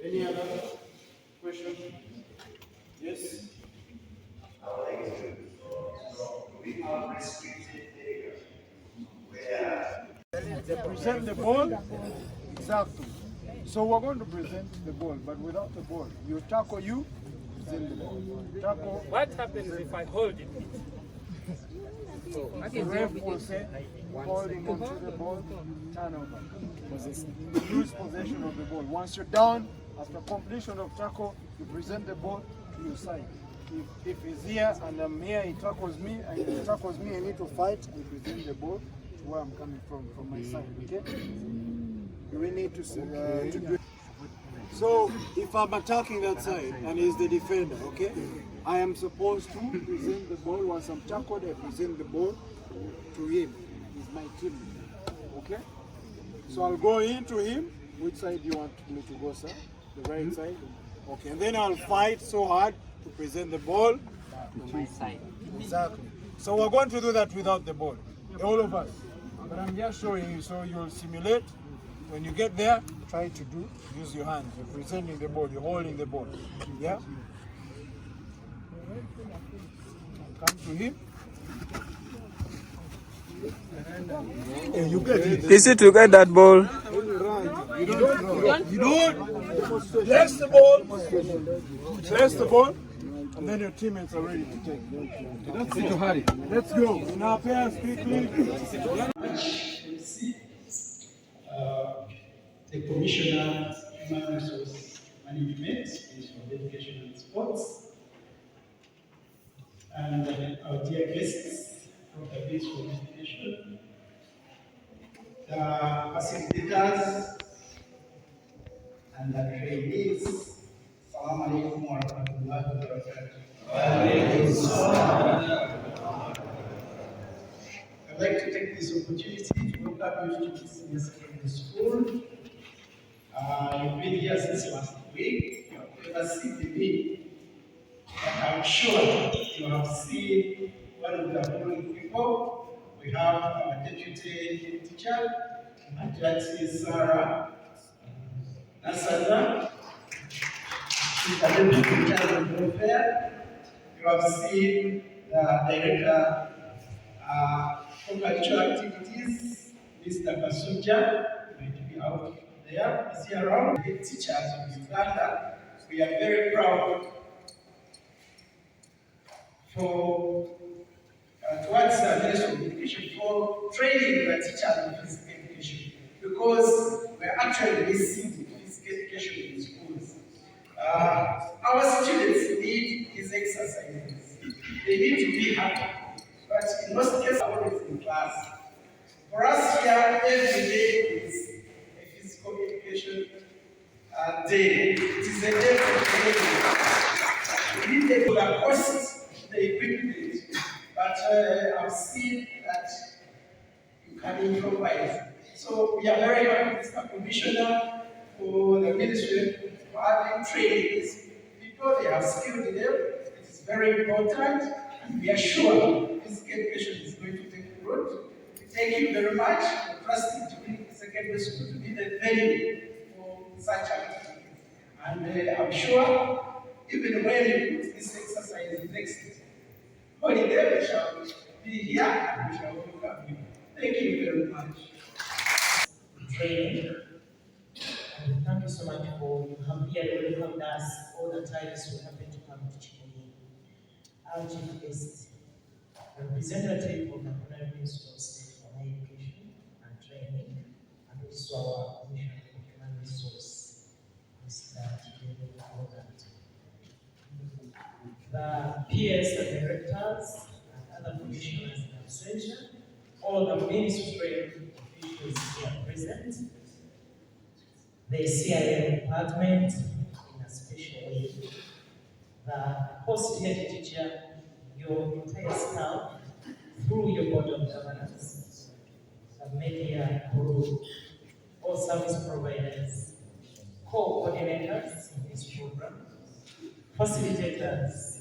Any other question? Yes? We have restricted areas where They present the ball, exactly. So we're going to present the ball, but without the ball. You tackle, you present the ball. Tackle. What happens if I hold it? The ref will say, holding onto the ball, turn over. Lose possession of the ball. Once you're down, after completion of tackle, you present the ball to your side. If he's here and I'm here, he tackles me, and if he tackles me, I need to fight and present the ball to where I'm coming from my side, okay? We need to do it. So, if I'm attacking that side and he's the defender, okay? I am supposed to present the ball. Once I'm tackled, I present the ball to him. He's my teammate. Okay? So I'll go into him. Which side do you want me to go, sir? The right side? Okay, and then I'll fight so hard to present the ball To my side. Exactly. So we're going to do that without the ball. All of us. But I'm just showing you so you'll simulate. When you get there, try to use your hands. You're presenting the ball, you're holding the ball. Yeah? Come to him. Hey, you get it. Easy to get that ball. You don't place the ball. Place the ball. And then your teammates are ready to take. That's it. Let's go. In our pairs, quickly. The Commissioner of Human Resource Management, Ministry of Education and Sports, and our dear guests, Dr. Base for Education, the facilitators, and the trainees. Assalamu alaikum wa rahmatullahi wa barakatuh. I'd like to take this opportunity to welcome you to this senior secondary school. You've been here since last week. You have never seen the me. But I'm sure you have seen one of the following people. We have our deputy teacher, Ajati Sarah Nasada. She's the deputy teacher of welfare. You have seen the director for cultural activities, Mr. Kasuja, going to be out there. Is he around? The teachers of Uganda, we are very proud for towards the Ministry of Education for training the teachers of physical education, because we are actually missing physical education in schools. Our students need these exercises. They need to be happy, but in most cases, always in class. For us here, every day is a physical education day. It is a day for training. We need to cost the equipment, but I've seen that you can improvise. So we are very happy, Mr. Commissioner, for the ministry for having trainings. People, they have skill in them. It is very important, and we are sure physical education is going to take root. Thank you very much for trusting to be the secondary school to be the venue for such activities. And I'm sure even when you put this exercise next holiday, we shall be here and we shall welcome you. Thank you very much. Training. And thank you so much for you have here welcomed us all the times we happen to come to Chibuli. Our chief guest, representative of the Honorary Minister of State for Higher Education and Training, and also our Commissioner for Human Resource, Mr. The peers and directors and other commissioners in absentia, all the ministry officials here present, the CIM department in a special way, the post-head teacher, your entire staff, through your board of governors, the media crew, all service providers, co-coordinators in this program, facilitators,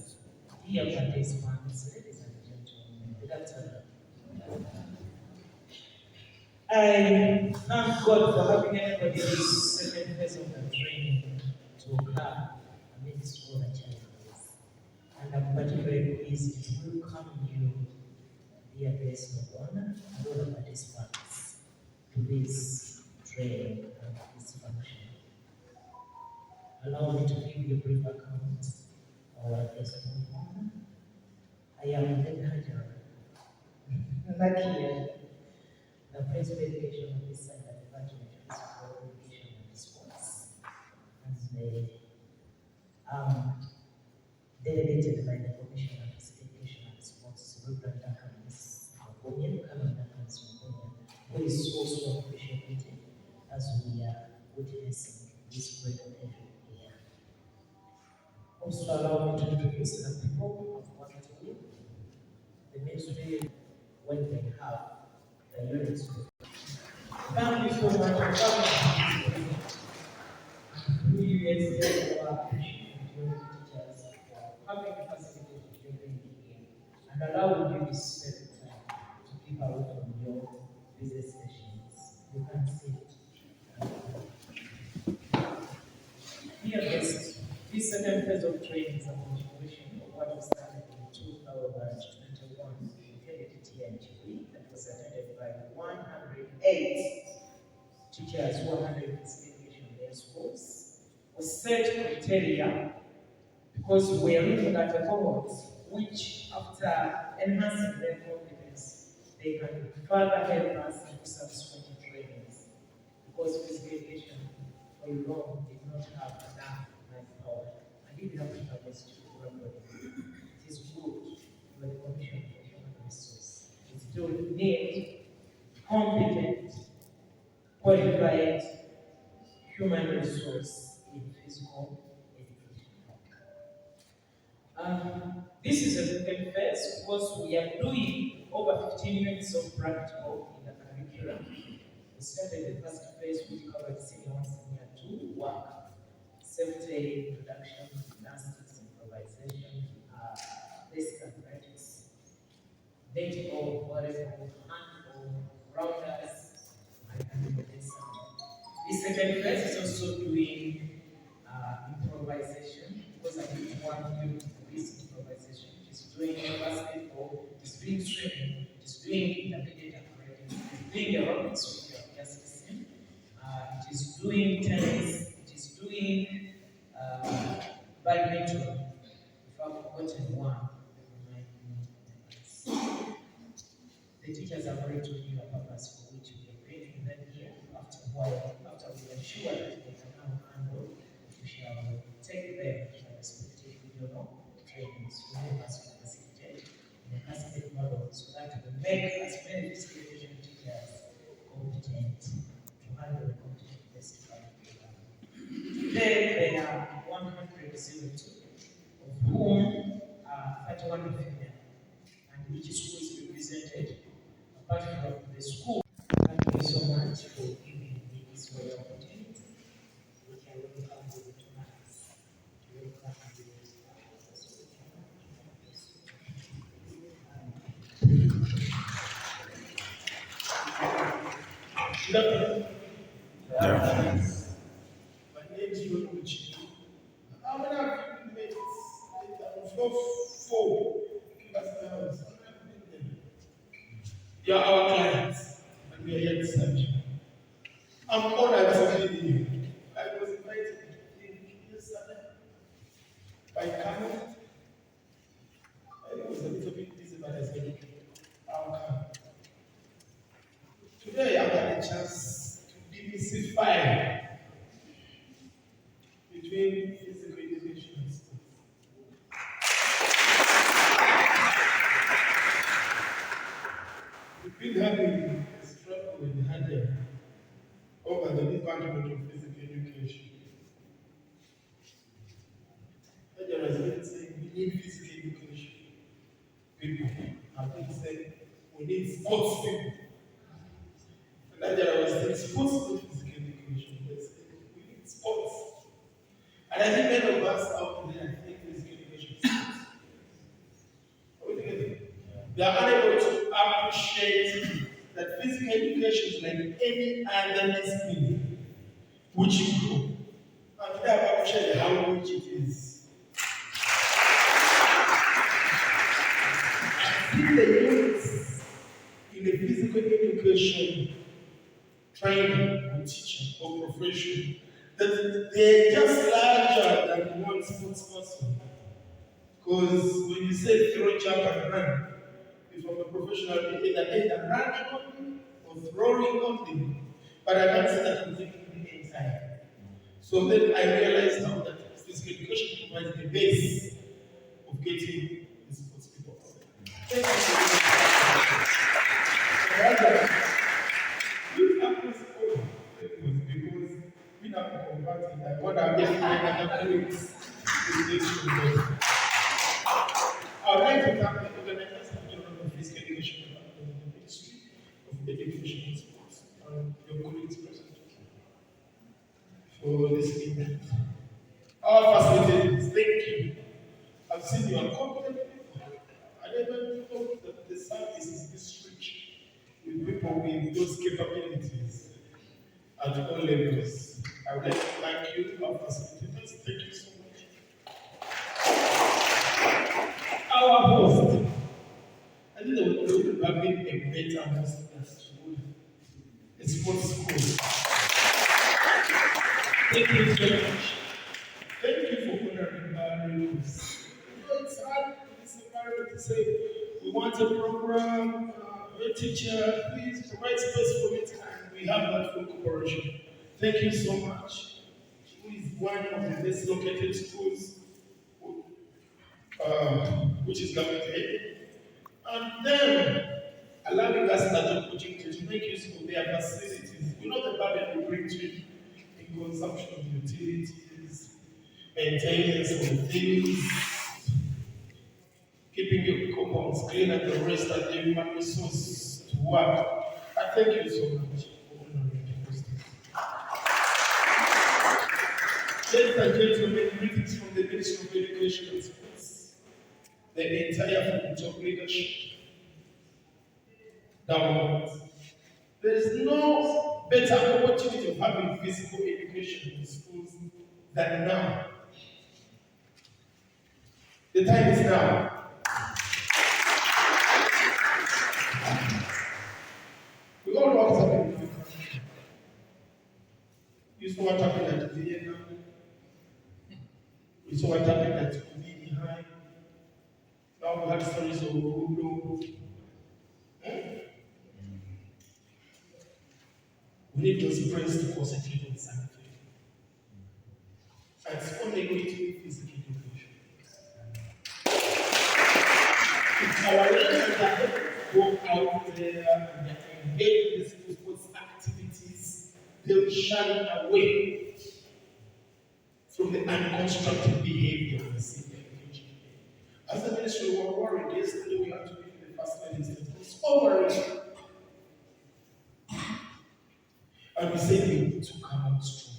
dear participants, ladies and gentlemen, good afternoon. I thank God for having everybody in this second phase of the training to occur amidst all the challenges. And I'm particularly pleased to welcome you, dear guests of honor, and all the participants to this training and this function. Allow me to give you a brief account of our guest of honor. I am the manager, Nakia, the principal education officer at the Department of Physical Education and Sports, and delegated by the Commissioner of Physical Education and Sports, Reverend Dr. Ms. Makonya, who is also appreciated as we are witnessing this great occasion here. Also allow me to introduce the people I've worked with, the ministry when they have the units. Thank you so much for coming. We extend our appreciation to the teachers for having facilitated your training here and allowing you this spare time to keep away from your busy sessions. You can sit. Dear guests, this second phase of training is a continuation of what was started in 2021 intended TNTV that was attended by 108 teachers who are handling physical education in their schools. We set criteria because we are looking at the cohorts which, after enhancing their competence, they can further help us into subsequent trainings. Because physical education for long did not have enough manpower. And even Africa was still struggling. It is good for the Commission for Human Resources. It still needs competent, qualified human resource in physical education. This is a second phase because we are doing over 15 units of practical in the curriculum. We started the first phase which covered senior 1, senior 2 work, safety, introduction, gymnastics, improvisation, basic athletics, netball, volleyball, handball, rounders, and animation. The second phase is also doing improvisation because I did one unit for this improvisation. It is doing basketball, it is doing swimming, it is doing intermediate athletics, it is doing aerobics, which you have just seen. It is doing tennis, it is doing badminton. If I've forgotten one, remind me. The teachers have already told you the purpose for which we are bringing them here. After a while, after we are sure that they can now handle, we shall take them to the respective regional trainings to help us facilitate in a cascade model so that we make as many physical education teachers competent to handle the competent-based curriculum. Today, there are 102, of whom 31 are female, and each school is represented apart from the school. Thank you so much for giving me this way of opportunity. We can welcome you to us. Welcome you. Good afternoon. My name is Yoruchi. How many of you made it? Four. You are our clients, and we are here to serve you. I'm honored to meet you. I was invited yesterday by Kano. I was a little bit busy, but I said, I'll come. Today, I had a chance to demystify between physical education and sports. We've been having a struggle in Hajj over the department of physical education. Hajj has been saying we need physical education. People have been saying we need sports people. And Hajj was saying sports not physical education. They say we need sports. And I think many of us out there think physical education is sports. Are we together? They are unable to appreciate that physical education is like any other discipline which you grow. And today I appreciate how rich it is. I see the units in the physical education training or teaching or profession that they're just larger than one sports person. Because when you say throw, jump, and run, if I'm a professional, either running only or throwing only. But I can't say that I'm taking the inside. So then I realized now that physical education provides the base of getting the sports people out there. With across all because we have converted, I want to get my colleagues. I would like to thank the organizers and General of Physical Education Department of the Ministry of Education and Sports and your colleagues present for this event. Our facilitators, thank you. I've seen you are competent people. I never thought that the service is this rich with people with those capabilities at all levels. I would like to thank you, our facilitators. Thank you so much. Our host, I think there would have been a better host than school. A sports school. Thank you so much. Thank you for honoring our rules. It's hard in this environment to say, we want a program, a teacher, please provide space for it, and we have that full cooperation. Thank you so much. Who is one of the best located schools, which is government aid. And then allowing us that opportunity to make use of their facilities. You know the burden we bring to it in consumption of utilities, maintenance of things, keeping your compounds clean and the rest and the human resource to work. I thank you so much for honoring the hosting. Ladies and gentlemen, greetings from the Ministry of Education and Sports, the entire faculty of leadership. Now, there is no better opportunity of having physical education in schools than now. The time is now. We all know what's happening in the country. You saw what happened at Vienna. We saw what happened at Kubini High. Now we had stories of Udo. We need those brains to concentrate on something. And it's only going to be physical education. If our leaders that go out there and engage in these sports activities, they'll shun away from the unconstructive behavior we see in education. As a ministry, we were worried yesterday we had to meet the first ladies that was over. And we said we need to come out strong.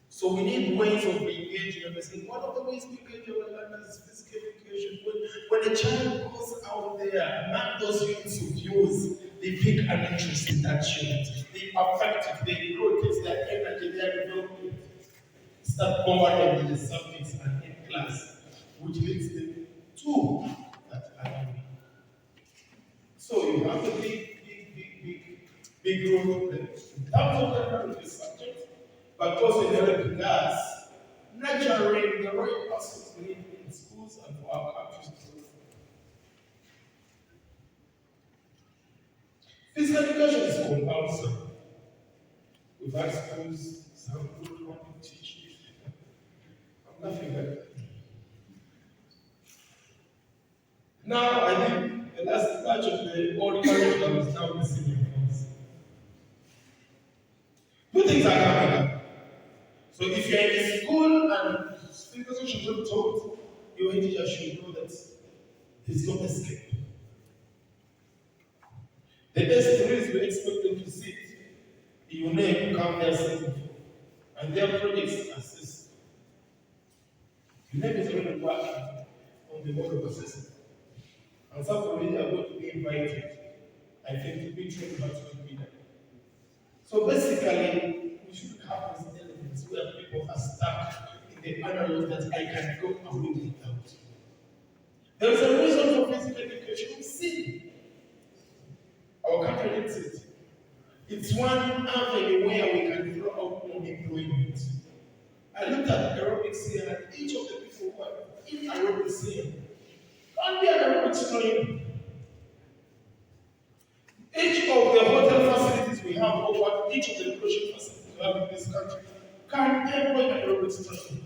So we need ways of engaging. And we said one of the ways we engage our learners is physical education. When a child goes out there, among those units of use, they pick an interest in that unit. They affect it, they grow, it takes their energy, their development. Start converting the subjects and in class, which leads them to that academy. So you have a big role in terms of the subject, but also helping us nurturing the right persons we need in schools and for our countries. Physical education is compulsory. We've had schools, some good want to teach it. I'm laughing at that. Now, I think the last batch of the old curriculum is now the senior course. Two things are coming up. So if you're in a school and physical education is not taught, your teacher should know that there's no escape. The S3s we expect them to sit, you name come there sitting for, and their projects assist. The name is already working on the model assessment. And some community are going to be invited, I think, to be trained how to be that. So basically, we should have these elements where people are stuck in the analog that I can go away without. There is a reason for physical education. We see our country needs it. It's one avenue where we can throw out more employment. I looked at aerobics here, and each of the people who are in aerobics here can be an aerobics trainer. Each of the hotel facilities we have, over each of the education facilities we have in this country, can employ an aerobics trainer.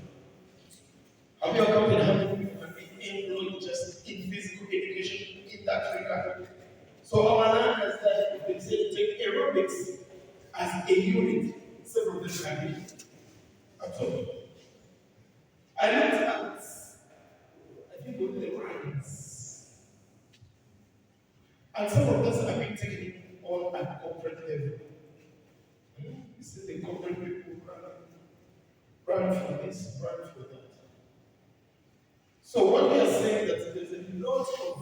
Have you accounted how many people can be employed just in physical education in that regard? So our learners that if they say take aerobics as a unit, several of them can be. Absolutely. run for this, run for that. So what we are saying that there's a lot of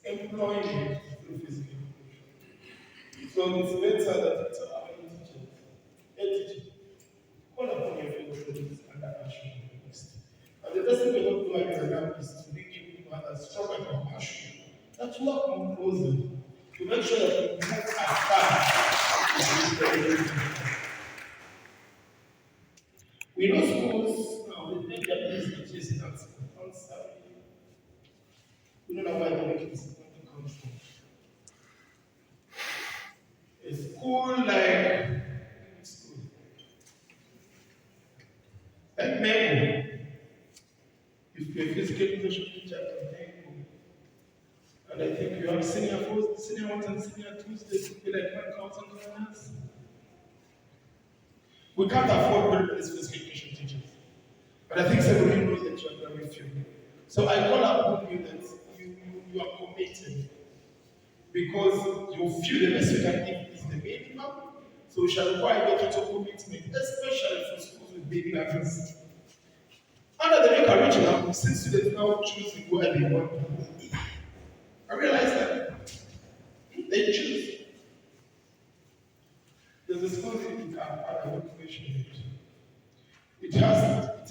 employment through physical education. So it's better that it's our teachers, teachers, call upon your fellow colleagues and action university. And the best thing we don't do as a lab is to make you have a strong and compassion. That work more closely to make sure that we move as fast as we can. We know schools now, they make their business chasing us. We don't know why they make it come from. A school like Memo, if you're a physical education teacher at Memo, and I think you have senior first, senior ones and senior twos, they could be like 1,000 learners. We can't afford very many physical education teachers. But I think everybody knows that you are very few. So I call upon you that you are committed because you feel the best you can give is the minimum. So we shall require your total commitment, especially for schools with big classes. Under the new curriculum, since students now choosing where they want to go, I realize that they choose. There's a school in I want to mention it. It had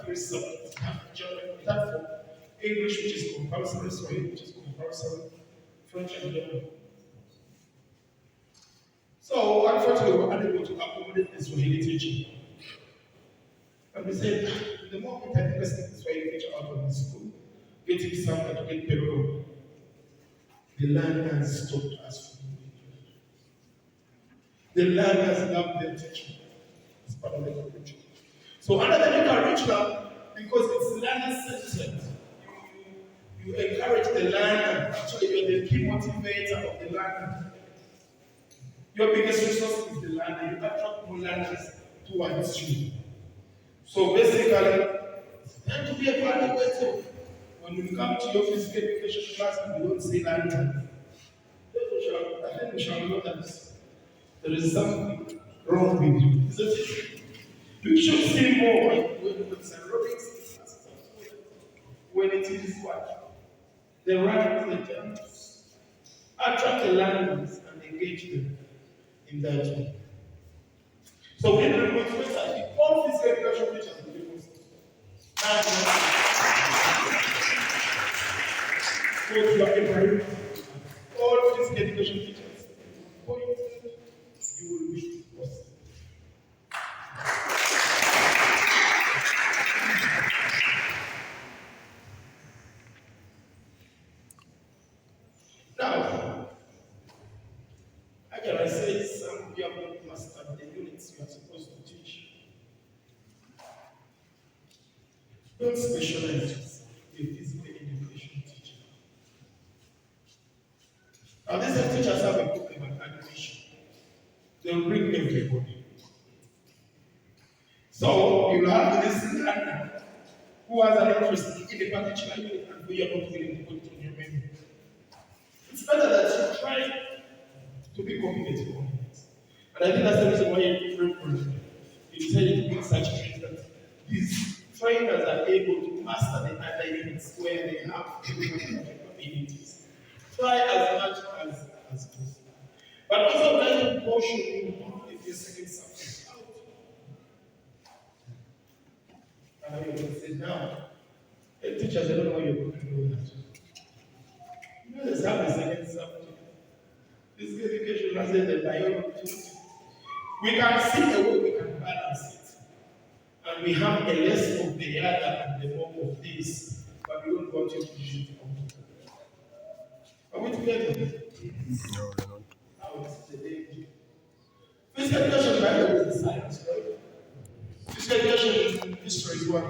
3 subjects. It had German, it had for English, which is compulsory, Swahili, which is compulsory, French and German. So unfortunately, we were unable to accommodate the Swahili teaching. And we said, the more we can invest the Swahili teacher out of the school, getting someone to get payroll, the learners stopped us from doing it. The learners love their teaching. It's part of the curriculum. So under the new curriculum, because it's learner-centered, you encourage the learner. Actually, you're the key motivator of the learner. Your biggest resource is the learner. You attract more learners towards you. So basically, it's time to be evaluated. When you come to your physical education class and you don't see learners, I think we shall know that there is something wrong with you. Isn't it? You should see more when it's aerobics, when it is what? The runs, the jumps. Attract the learners and engage them in that way. So we remove that all physical education teachers will be Muslims. Go to your Ibrahim. All physical education teachers, you will be Muslims. Now, again, I said some of you have not mastered the units you are supposed to teach. Don't specialize in physical education teaching. Now, these teachers have a problem with admission. They'll bring everybody. So, you have this learner who has an interest in a particular unit and who you are not willing to put it on your menu. It's better that you try to be competitive on it. And I think that's the reason why you decided to make such things that these trainers are able to master the other units where they have capabilities. Try as much as possible. But also try to portion you if you're second something out. And I will say now, the teachers, I don't know how you're going to do that. You know, there's a second subject. This education has the priority. We can see the way we can balance it. And we have a less of the other and the more of this, but we don't want you to shoot out. Are we together? No, we're not. Now it's the danger. Physical education, by the way, is science, right? Physical education in history is what?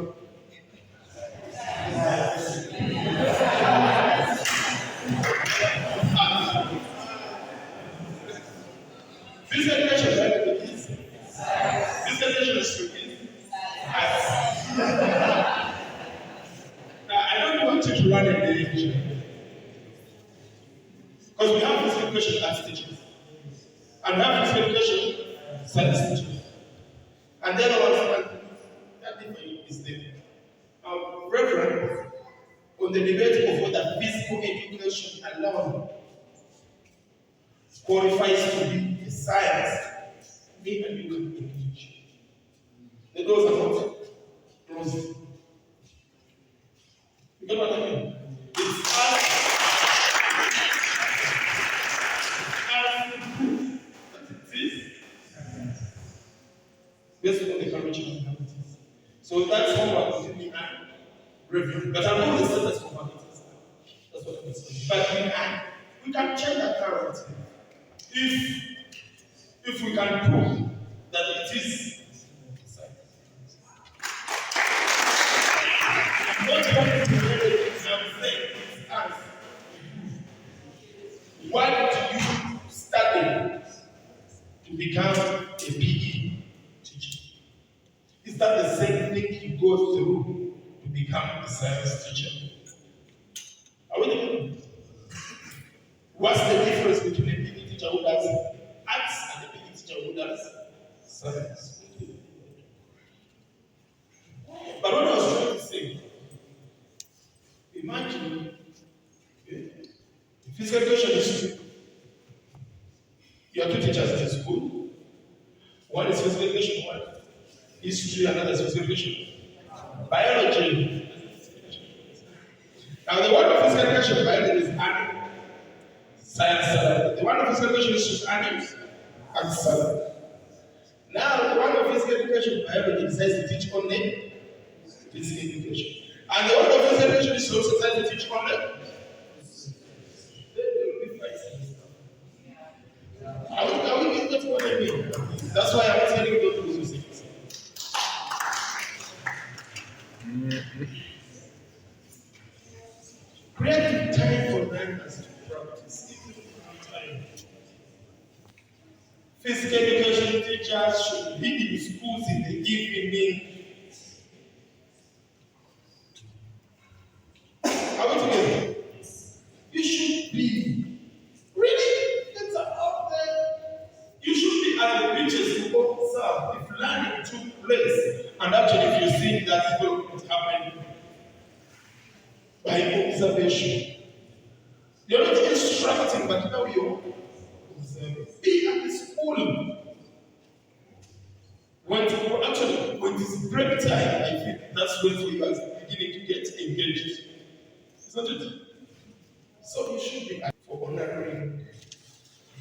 Physical education, by the way, is physical education is tricky. Now, I don't want you to run a religion. Because we have physical education as teachers. And we have physical education science teachers. And then on the debate of whether physical education alone qualifies to be a science, me and you can engage. The doors are not closed. You get what I mean? It's as proof that it is based on the curriculum and abilities. So that's homework with me and review. But I'm not the same as homework. That's what I'm saying. But we can change that narrative if we can prove that it is. I'm not trying to be very I'm saying it's us. Why do you study to become a PE teacher? Is that the same thing you go through to become a science teacher? Are we together? What's the difference between a PE teacher who does arts and a PE teacher who does science? But what I was trying to say, imagine physical education is true. You have two teachers in school. One is physical education, one history, another is physical education. Biology. Now the one of physical education, biology is animal. Science. The one of physical education is just animals and science. Now the one of physical education, biology decides to teach only physical education. And the one of physical education is also decides to teach only. Are we getting that's what I mean? That's why I'm telling you don't lose your things. Create time for learners to practice. Time. Physical education teachers should be in schools in the evening. Are we together? You should be. Really? It's out there. You should be at the beaches to observe if learning took place. And actually, if you see that development happening by observation, you're not instructing, but now you're observing. Be at the school. When it's break time, I think that's when you guys are beginning to get engaged. Isn't it? So you should be for honoring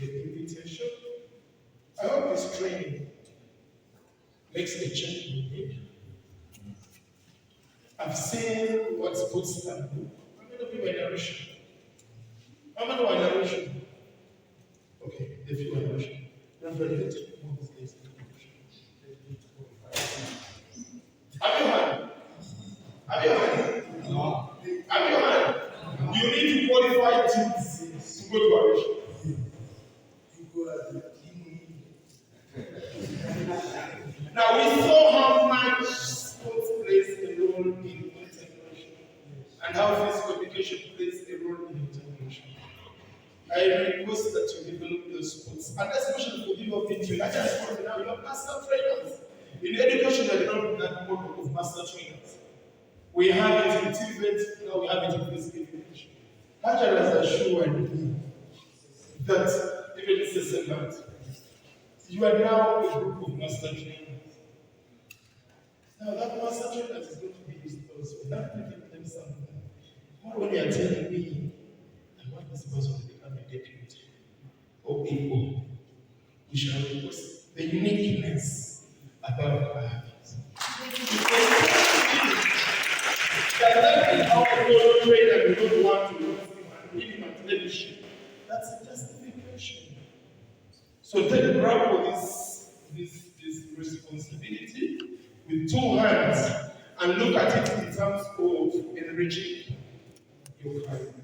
the invitation. I hope this training makes a change in me. I've seen what sports can do. How many of you are narration? How many are narration? Okay, if you are narration. Then for the take more of these days. Have you heard? Have you heard? No. Have you heard? You need to qualify to go to narration. Now we saw how much sports plays a role in integration and how physical education plays a role in integration. I request that you develop those sports, and especially for people of trained. I just want to now you are master trainers. In education, I do not have that model of master trainers. We have it in Tibet, now we have it in physical education. Hajara assured me that even it's a segment, you are now a group of master trainers. Now that master trainer is going to be used also. Not giving them something. What when you are telling me, I want this person to become a deputy or AO, we shall request the uniqueness about our habits. That is how the trainer do not want to lose him and give him a leadership. That's a justification. So take grab this responsibility with two hands and look at it in terms of enriching your career.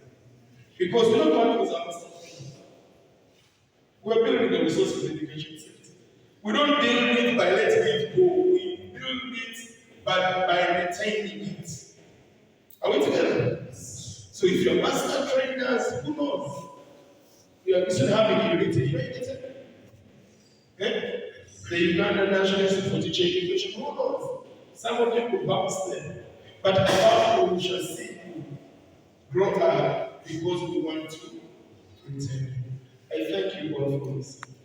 Because we don't want to lose our master. We're building the resources education sector. We don't build it by letting it go. We build it by retaining it. Are we together? So if you're master trainers, who knows? You are still having unity. You know unity? Okay? The Uganda National Institute for Teacher Education, who knows? Some of them will bounce there. But above all, we shall see you grow up because we want to return. I thank you all for listening.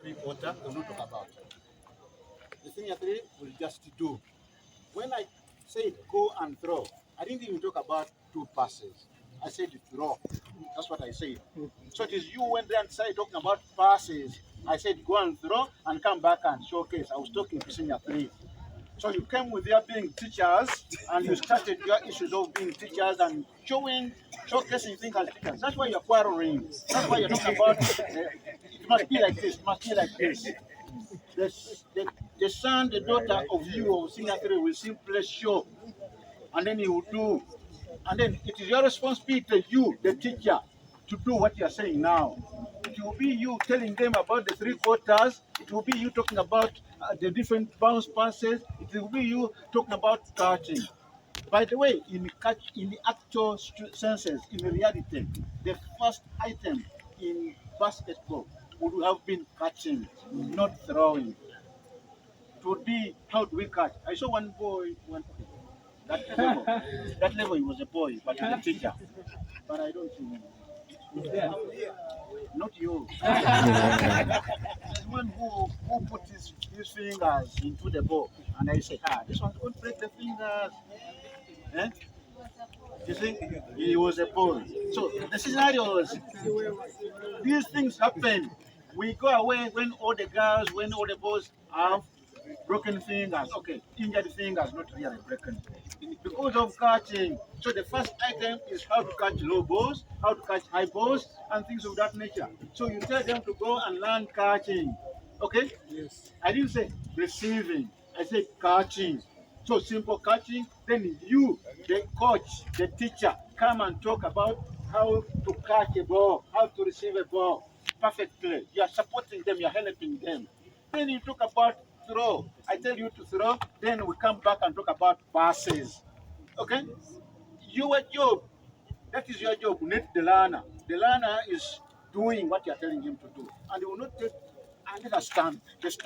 Three-quarter, we'll not talk about. The senior three will just do. When I said go and throw, I didn't even talk about two passes. I said throw. That's what I said. So it is you went there and started talking about passes. I said go and throw and come back and showcase. I was talking to senior three. So you came with your being teachers and you started your issues of being teachers and showcasing things as teachers. That's why you're quarreling. That's why you're talking about it must be like this, it must be like this. The son, the daughter of you of senior three will simply show, and then you will do. And then it is your responsibility, you, the teacher, to do what you are saying now. It will be you telling them about the three quarters. It will be you talking about the different bounce passes. It will be you talking about catching. By the way, in the actual senses, in reality, the first item in basketball would have been catching, not throwing. It would be how do we catch? I saw one boy that level he was a boy, but he's a teacher. But I don't see him. Not you. There's one who put his fingers into the ball, and I said, this one won't break the fingers. Eh? You see, he was a boy. So the scenario was, these things happen. We go away when all the girls, when all the boys have broken fingers. Okay, injured fingers, not really broken. Because of catching. So the first item is how to catch low balls, how to catch high balls, and things of that nature. So you tell them to go and learn catching. Okay? Yes. I didn't say receiving. I said catching. So simple catching. Then you, the coach, the teacher, come and talk about how to catch a ball, how to receive a ball perfectly. You are supporting them, you are helping them. Then you talk about throw. I tell you to throw, then we come back and talk about passes. Okay? Your job, that is your job, not the learner. The learner is doing what you are telling him to do. And he will not take understand this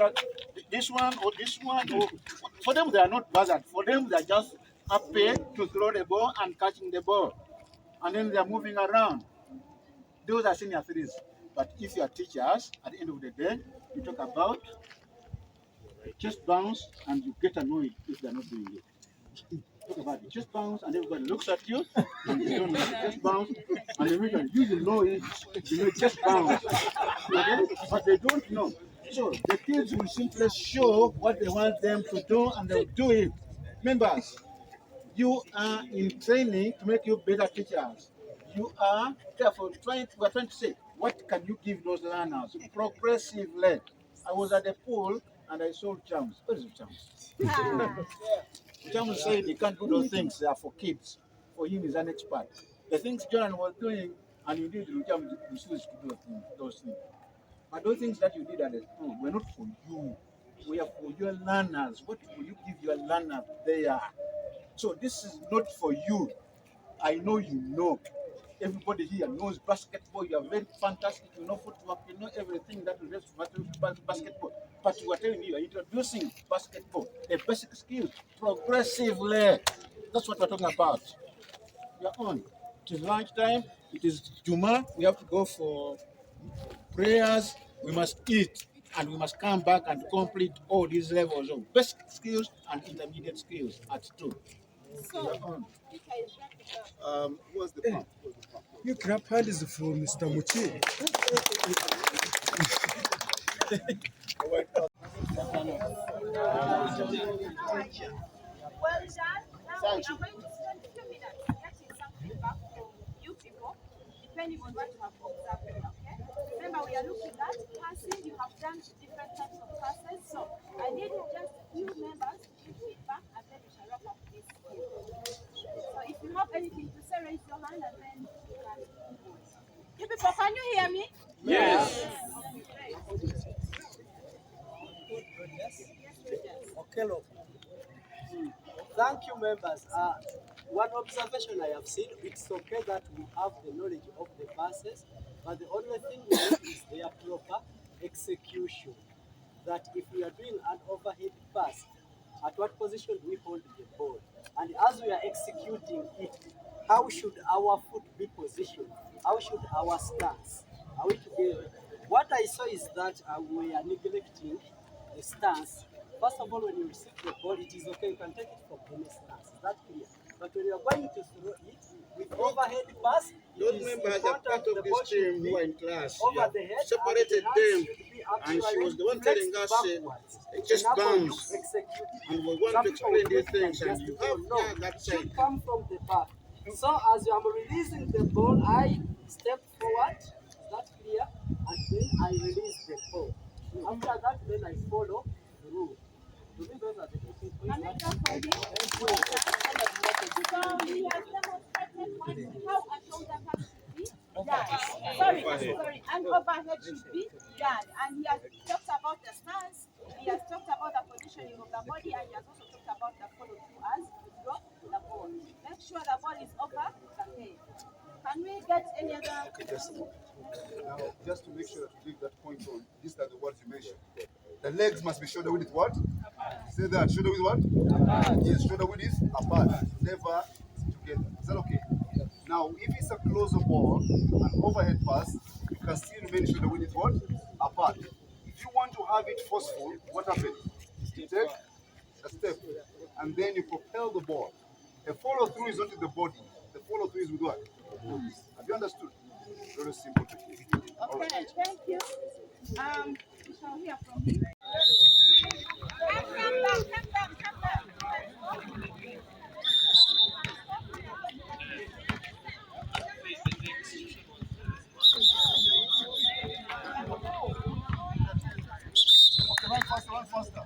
one or this one. Or, for them, they are not bothered. For them, they are just happy to throw the ball and catching the ball. And then they are moving around. Those are senior threes. But if you are teachers, at the end of the day, you talk about just bounce and you get annoyed if they're not doing it. Talk about it. Just bounce and everybody looks at you and you don't know. Just bounce and everybody, you know it, you know, just bounce. Okay? But they don't know. So the kids will simply show what they want them to do and they'll do it. Members, you are in training to make you better teachers. You are therefore we're trying to say, what can you give those learners progressively? I was at the pool and I saw Chams. Where is Chams? Chams said he can't do those things, they are for kids. For him, he's an expert. The things John was doing, and you did, Chams refused to do those things. But those things that you did at the school were not for you. We are for your learners. What will you give your learners there? So this is not for you. I know you know. Everybody here knows basketball. You are very fantastic. You know footwork. You know everything that relates to basketball. But we are telling you, you are introducing basketball, the basic skills, progressively. That's what we're talking about. You're on. It is lunchtime. It is Juma. We have to go for prayers. We must eat. And we must come back and complete all these levels of basic skills and intermediate skills at 2. So, What's the point? You clap hands for Mr. Muchi. well done. Now we are going to spend a few minutes getting some feedback from you people, depending on what you have observed here, okay? Remember, we are looking at passing. You have done different types of passes. So I need just a few members to give feedback, and then we shall wrap up this skill. So if you have anything to say, raise your hand, and then you can. You people, can you hear me? Yes. Yes, Okay, look. Thank you, members. one observation I have seen, it's okay that we have the knowledge of the passes, but the only thing we need is their proper execution. That if we are doing an overhead pass, at what position do we hold the ball? And as we are executing it, how should our foot be positioned? How should our stance? Are we together? What I saw is that we are neglecting the stance. First of all, when you receive the ball, it is okay, you can take it from any stance. Is that clear? But when you are going to throw it with overhead pass, Those members are part of this team who are in class. You have separated them, and she was the one telling us just bounce. And we want to explain these things, and you have that side. Come from the back. So as I'm releasing the ball, I step forward. Is that clear? And then I release the ball. After that, then I follow through. To me, those are the two things. So he has demonstrated how a shoulder pass should be done. Sorry, an overhead should be done. And he has talked about the stance, he has talked about the positioning of the body, and he has also talked about the follow through as you drop the ball. Make sure the ball is over the head. Can we get any other? Now, just to make sure that we leave that point on, these are the words you mentioned. The legs must be shoulder width what? Say that. Shoulder width what? Apart. Yes, shoulder width is apart. Never together. Is that okay? Now, if it's a closer ball, an overhead pass, you can still remain shoulder width what? Apart. If you want to have it forceful, what happens? You take a step, and then you propel the ball. A follow through is not with the body. The follow through is with what? Have you understood? Very simple technique. Okay, thank you. We shall hear from him. Come back. Okay, run faster.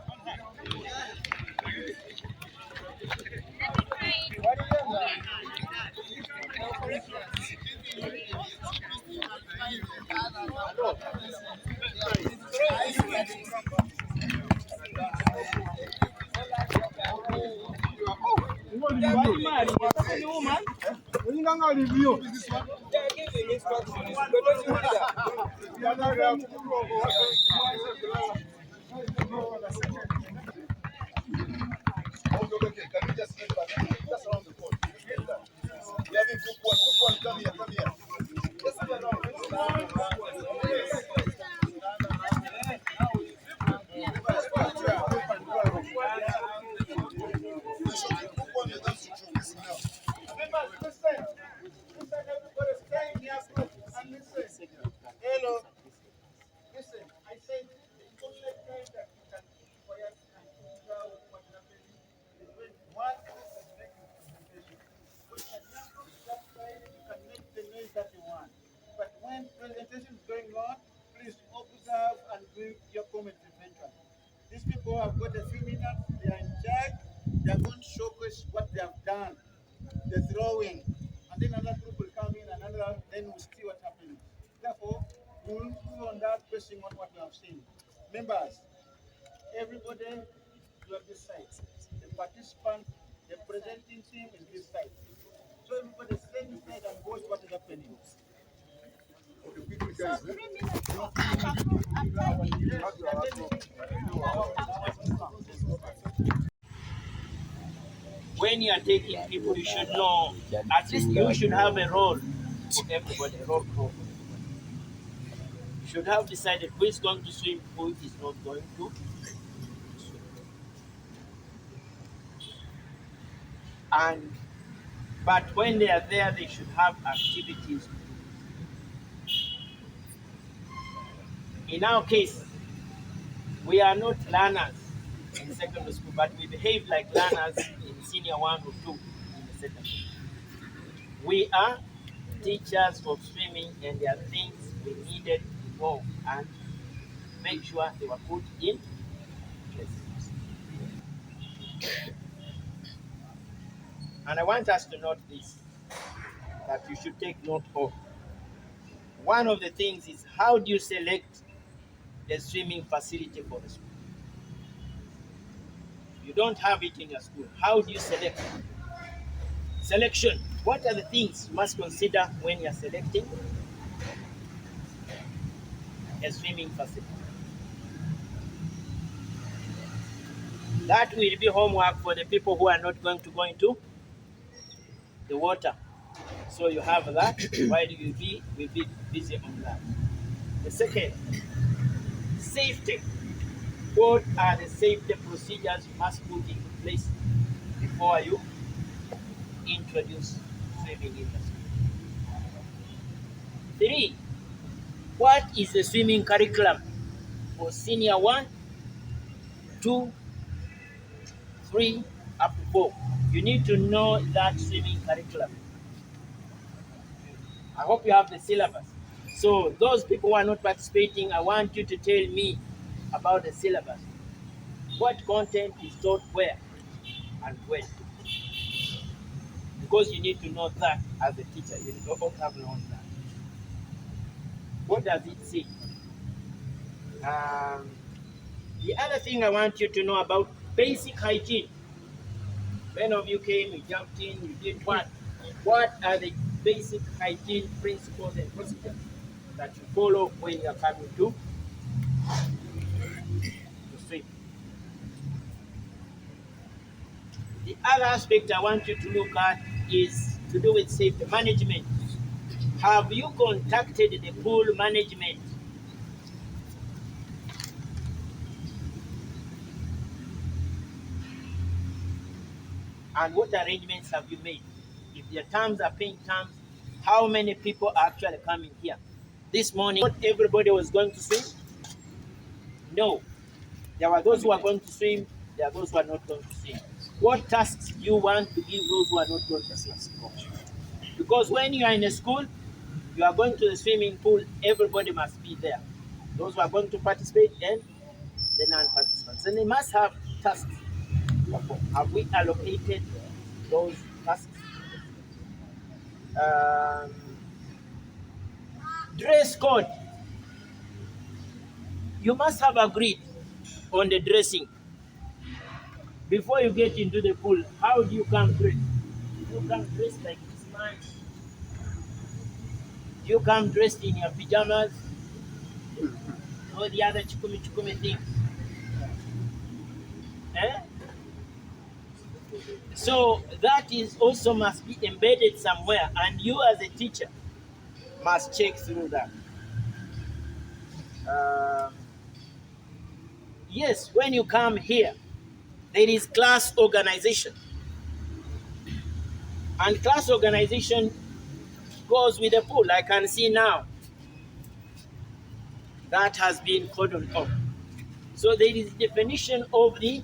Okay, can we just get back? Just around the court. We have a group one. Come here. Just go around. Members, listen, everybody stay in your group and listen. Hello. Listen, I said the only time that you can keep quiet and observe what's happening is when one group is making presentation. When another group is that side, you can make the noise that you want. But when presentation is going on, please observe and bring your comments eventually. These people have got a few minutes, they are in charge, they are going to showcase what they have done, the throwing, and then another group will come in, then we'll see what happens. Therefore, we will move on that basing on what we have seen. Members, everybody, you are this side. The participant, the presenting team is this side. So everybody stay this side and watch what is happening. Okay, quickly, guys. When you are taking people, you should know, at least you should have a role for everybody, a role call. You should have decided who is going to swim, who is not going to. But when they are there, they should have activities. In our case, we are not learners in secondary school, but we behave like learners in senior 1 or 2 in the secondary. We are teachers of swimming, and there are things we needed to know and make sure they were put in place. And I want us to note this, that you should take note of. One of the things is, how do you select the swimming facility for the school? You don't have it in your school. How do you select it? Selection. What are the things you must consider when you're selecting a swimming facility? That will be homework for the people who are not going to go into the water. So you have that while you will be busy on that. The second, safety. What are the safety procedures you must put in place before you introduce swimming in the school? 3, what is the swimming curriculum for senior 1, 2, 3, up to 4? You need to know that swimming curriculum. I hope you have the syllabus. So those people who are not participating, I want you to tell me about the syllabus. What content is taught where and when? Because you need to know that as a teacher. You don't have known that. What does it say? The other thing I want you to know about basic hygiene. Many of you came, you jumped in, you did what? What are the basic hygiene principles and procedures that you follow when you're coming to swim? The other aspect I want you to look at is to do with safety management. Have you contacted the pool management? And what arrangements have you made? If your terms are paying terms, how many people are actually coming here? This morning, not everybody was going to swim? No. There were those who are going to swim, there are those who are not going to swim. What tasks do you want to give those who are not going to swim? Because when you are in a school, you are going to the swimming pool, everybody must be there. Those who are going to participate and the non-participants. And they must have tasks. Have we allocated those tasks? Dress code. You must have agreed on the dressing. Before you get into the pool, how do you come dressed? You come dressed like this man. You come dressed in your pajamas, all the other chukumi things. Eh? So that is also must be embedded somewhere, and you as a teacher must check through that. Yes, when you come here, there is class organization. And class organization goes with the pool. I can see now that has been cordoned off. So there is definition of the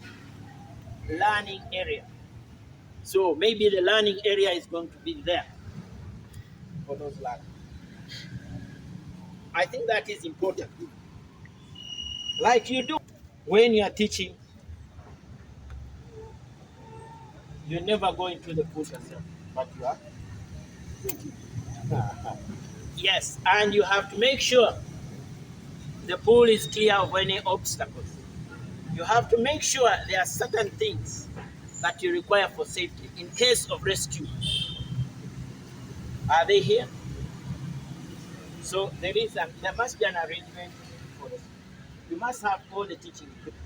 learning area. So maybe the learning area is going to be there for those learners. I think that is important. Like you do when you are teaching, you never go into the pool yourself, but you are. Yes, and you have to make sure the pool is clear of any obstacles. You have to make sure there are certain things that you require for safety in case of rescue. Are they here? So there must be an arrangement for this. You must have all the teaching equipment.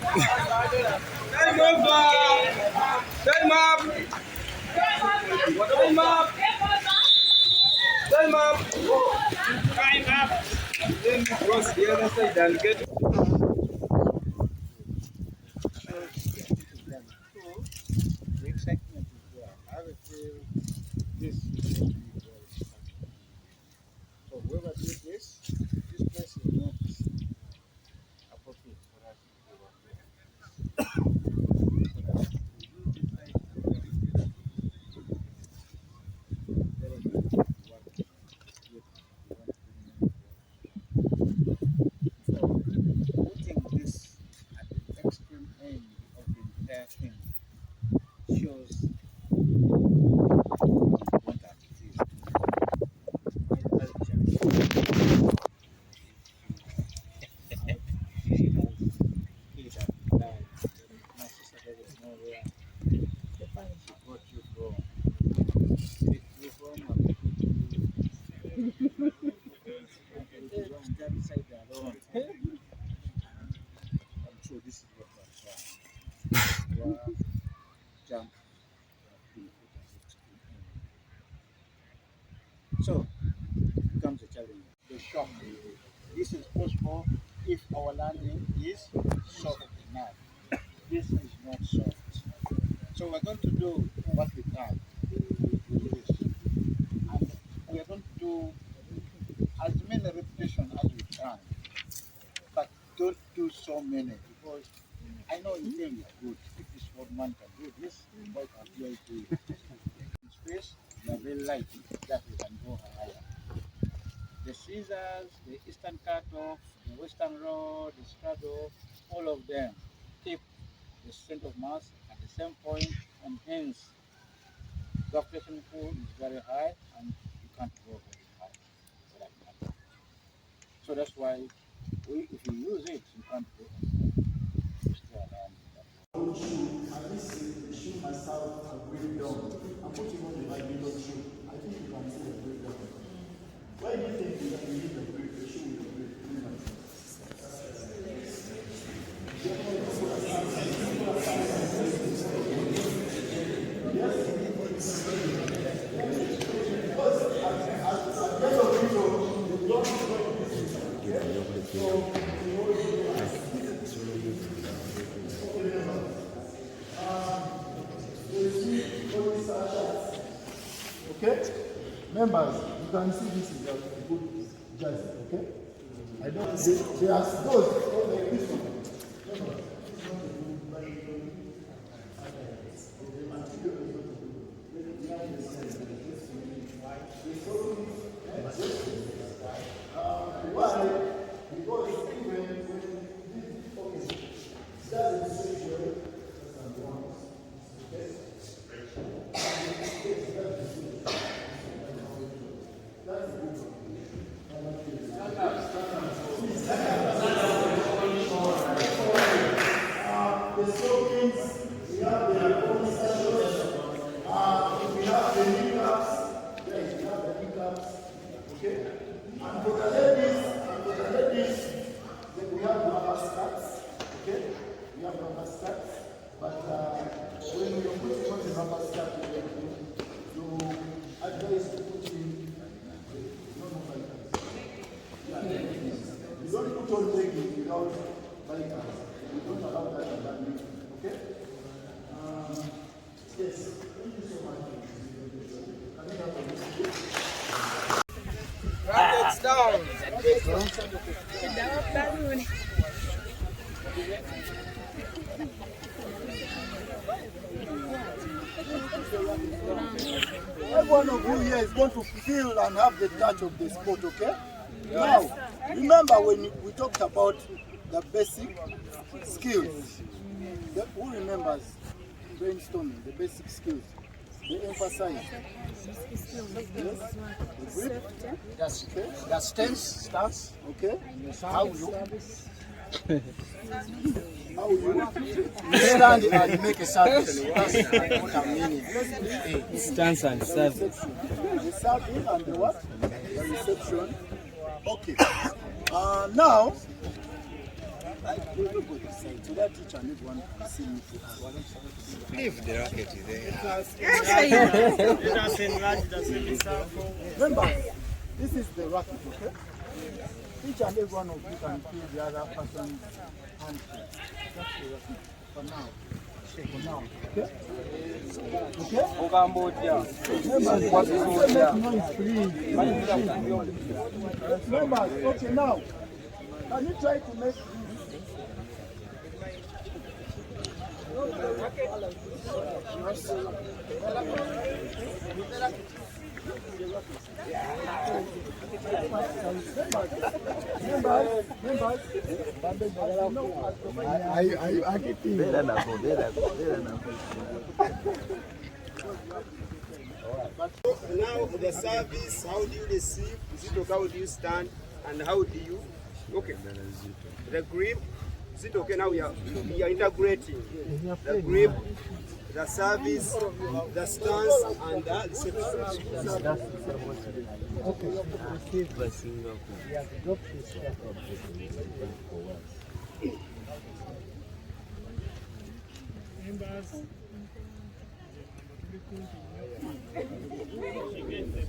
Time over. Time up. Time up. Time up. Time up. Then we cross the other side and get. The excitement is there. I would feel this is going to be very exciting. So whoever did this place is not appropriate for us to work there. So putting this at the extreme end of the entire thing shows how important it is. My culture, she has kid and died. My sister doesn't know where she got you from. If you from that side alone. I'm sure this is what I'm trying. Jump. So it becomes a challenge. The shock. This is possible if our landing is soft enough. This is not soft. So we're going to do what we can with this. And we are going to do as many repetitions as we can. But don't do so many because I know you think it's good. If this one man can do this, why can't you do it? In space, they are very light that we can go higher. The scissors, the eastern cutoff, the western rod, the straddle, all of them keep the center of mass at the same point, and hence gravitational pull is very high and you can't go very high for that matter. So that's why if you use it, you can't go anywhere. You stay around. At least the shoe must have a breakdown. I'm putting on the vibrator shoe. I think you can see the breakdown. Why do you think that you need the break? The shoe with the break? Okay? Members, you can see this is a good jersey, okay? I don't, they are those, like this one. Members, this is not a good the material is not good. Why? Because even when this, okay, that is sexual, okay? The stockings, we have the own sessions, we have the kneecaps, yes, we have the kneecaps, okay? And for the ladies, then we have rubber skirts, okay? We have rubber skirts, but when you're putting on the rubber skirt, you advise to put in you don't put on leggings without bikers. We don't allow that in that meeting, okay? Yes, thank you so much. Can we have a visit? Rackets down. Every one of you here is going to feel and have the touch of the sport, okay? Now, remember when we talked about the basic skills. Who remembers brainstorming, the basic skills? They emphasize. Yes, the grip. The stance. Okay. How you stand and make a service. That's what I'm meaning. Stance and service. The serving and the what? The reception. Okay. Now, So that each and everyone can see me. Leave the racket there. Remember, this is the racket, okay? Each and every one of you can feel the other person's handshake. That's the racket. For now. For now. Okay? Okay? Remember, okay, now. Can you try to make this? Now the service, how do you receive? Is it okay? How do you stand? And how do you? Okay. The grip. Is it okay? Now we are integrating the grip, the service, the stance, and the reception.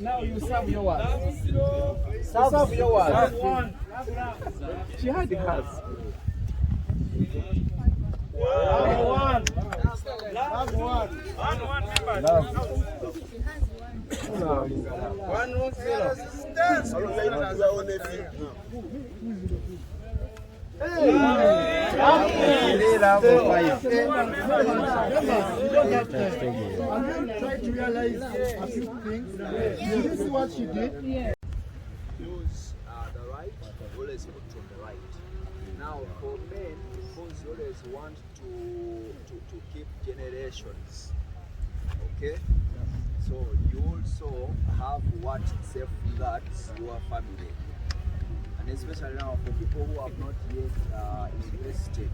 Now you serve yours. Serve yours. Serve one. She had hers. One. Love one. One member. One resistance. Try to realize a few things. This is what she did. Use the right, always put on the right. Now for men, because you always want to keep generations, okay? So you also have what safeguards your family. And especially now for people who have not yet invested,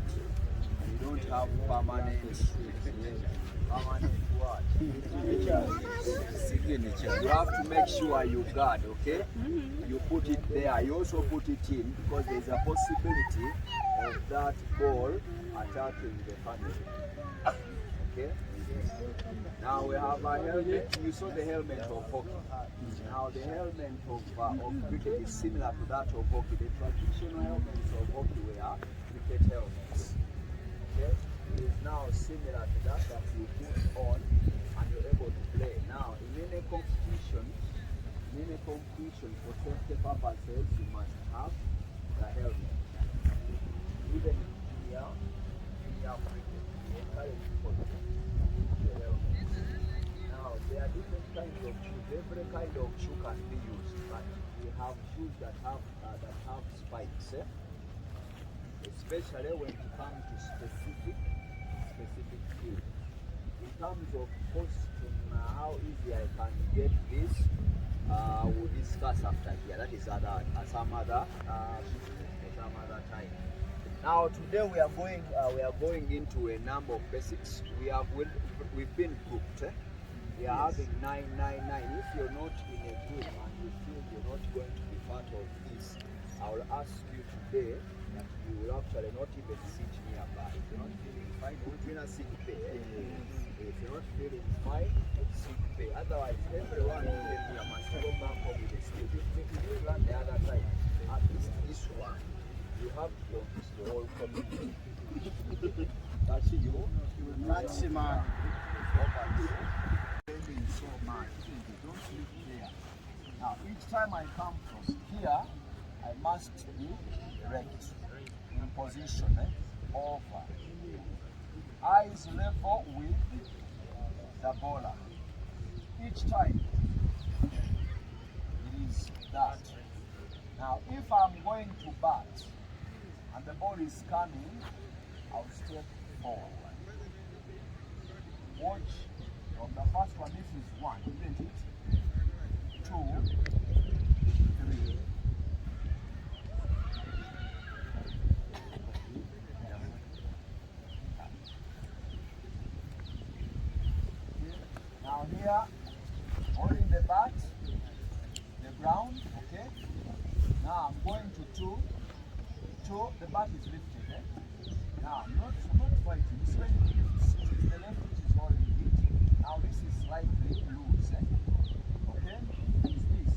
and you don't have permanent what? Signature. You have to make sure you guard, okay? You put it there. You also put it in because there's a possibility of that ball attacking the family. Okay? Now we have a helmet. You saw the helmet of hockey. Now the helmet of cricket is similar to that of hockey. The traditional helmets of hockey were cricket helmets. Okay? It is now similar to that you put on and you're able to play. Now in any competition for safety purposes, you must have the helmet. Even here, cricket, we encourage people to use the helmet. Now, there are different kinds of shoes. Every kind of shoe can be used, but we have shoes that have spikes, especially when it comes to specific field. In terms of cost and how easy I can get this, we'll discuss after here. That is some other time. Now today we are going into a number of basics. We've been grouped. We are having 999. If you're not in a group and you feel you're not going to be part of this, I will ask you today that you will actually not even sit nearby. If you're not feeling fine, we're not sick pay. If you're not feeling fine, sick pay. Otherwise, everyone in here must go back home with a sleep. If you run the other time, at least this one, you have to convince the whole community. That's you. That's man. So much. Don't sleep there. Now, each time I come from here, I must be erect in position, over. Eyes level with the bowler. Each time it is that. Now, if I'm going to bat and the ball is coming, I'll step forward. Watch. On the first one, this is 1, isn't it? 2, 3. Now here, holding the bat, the ground, okay? Now I'm going to 2, So the bat is lifted. Eh? Now, not fighting. This when it lifts, it is the left which is holding it. Now this is slightly loose. Eh? Okay? Is this.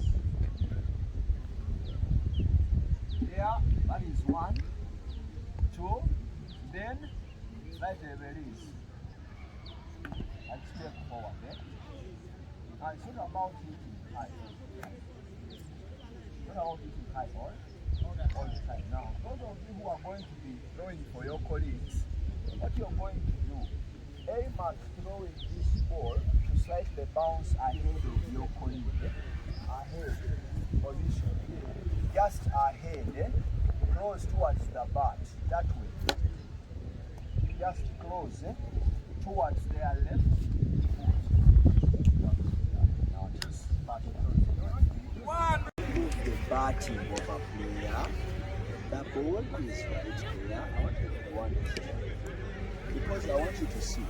There, that is 1, 2, then slightly release. And step forward. Eh? And it's not about hitting high. Not about hitting high all the time. Now, those of you who are going to be throwing for your colleagues, what you're going to do, aim at throwing this ball to slightly bounce ahead of your colleague. Ahead. Position. Just ahead. Close towards the bat. That way. Just close towards their left foot. Now this bat move the batting of a player. The ball is right there. I want everyone to check. Because I want you to see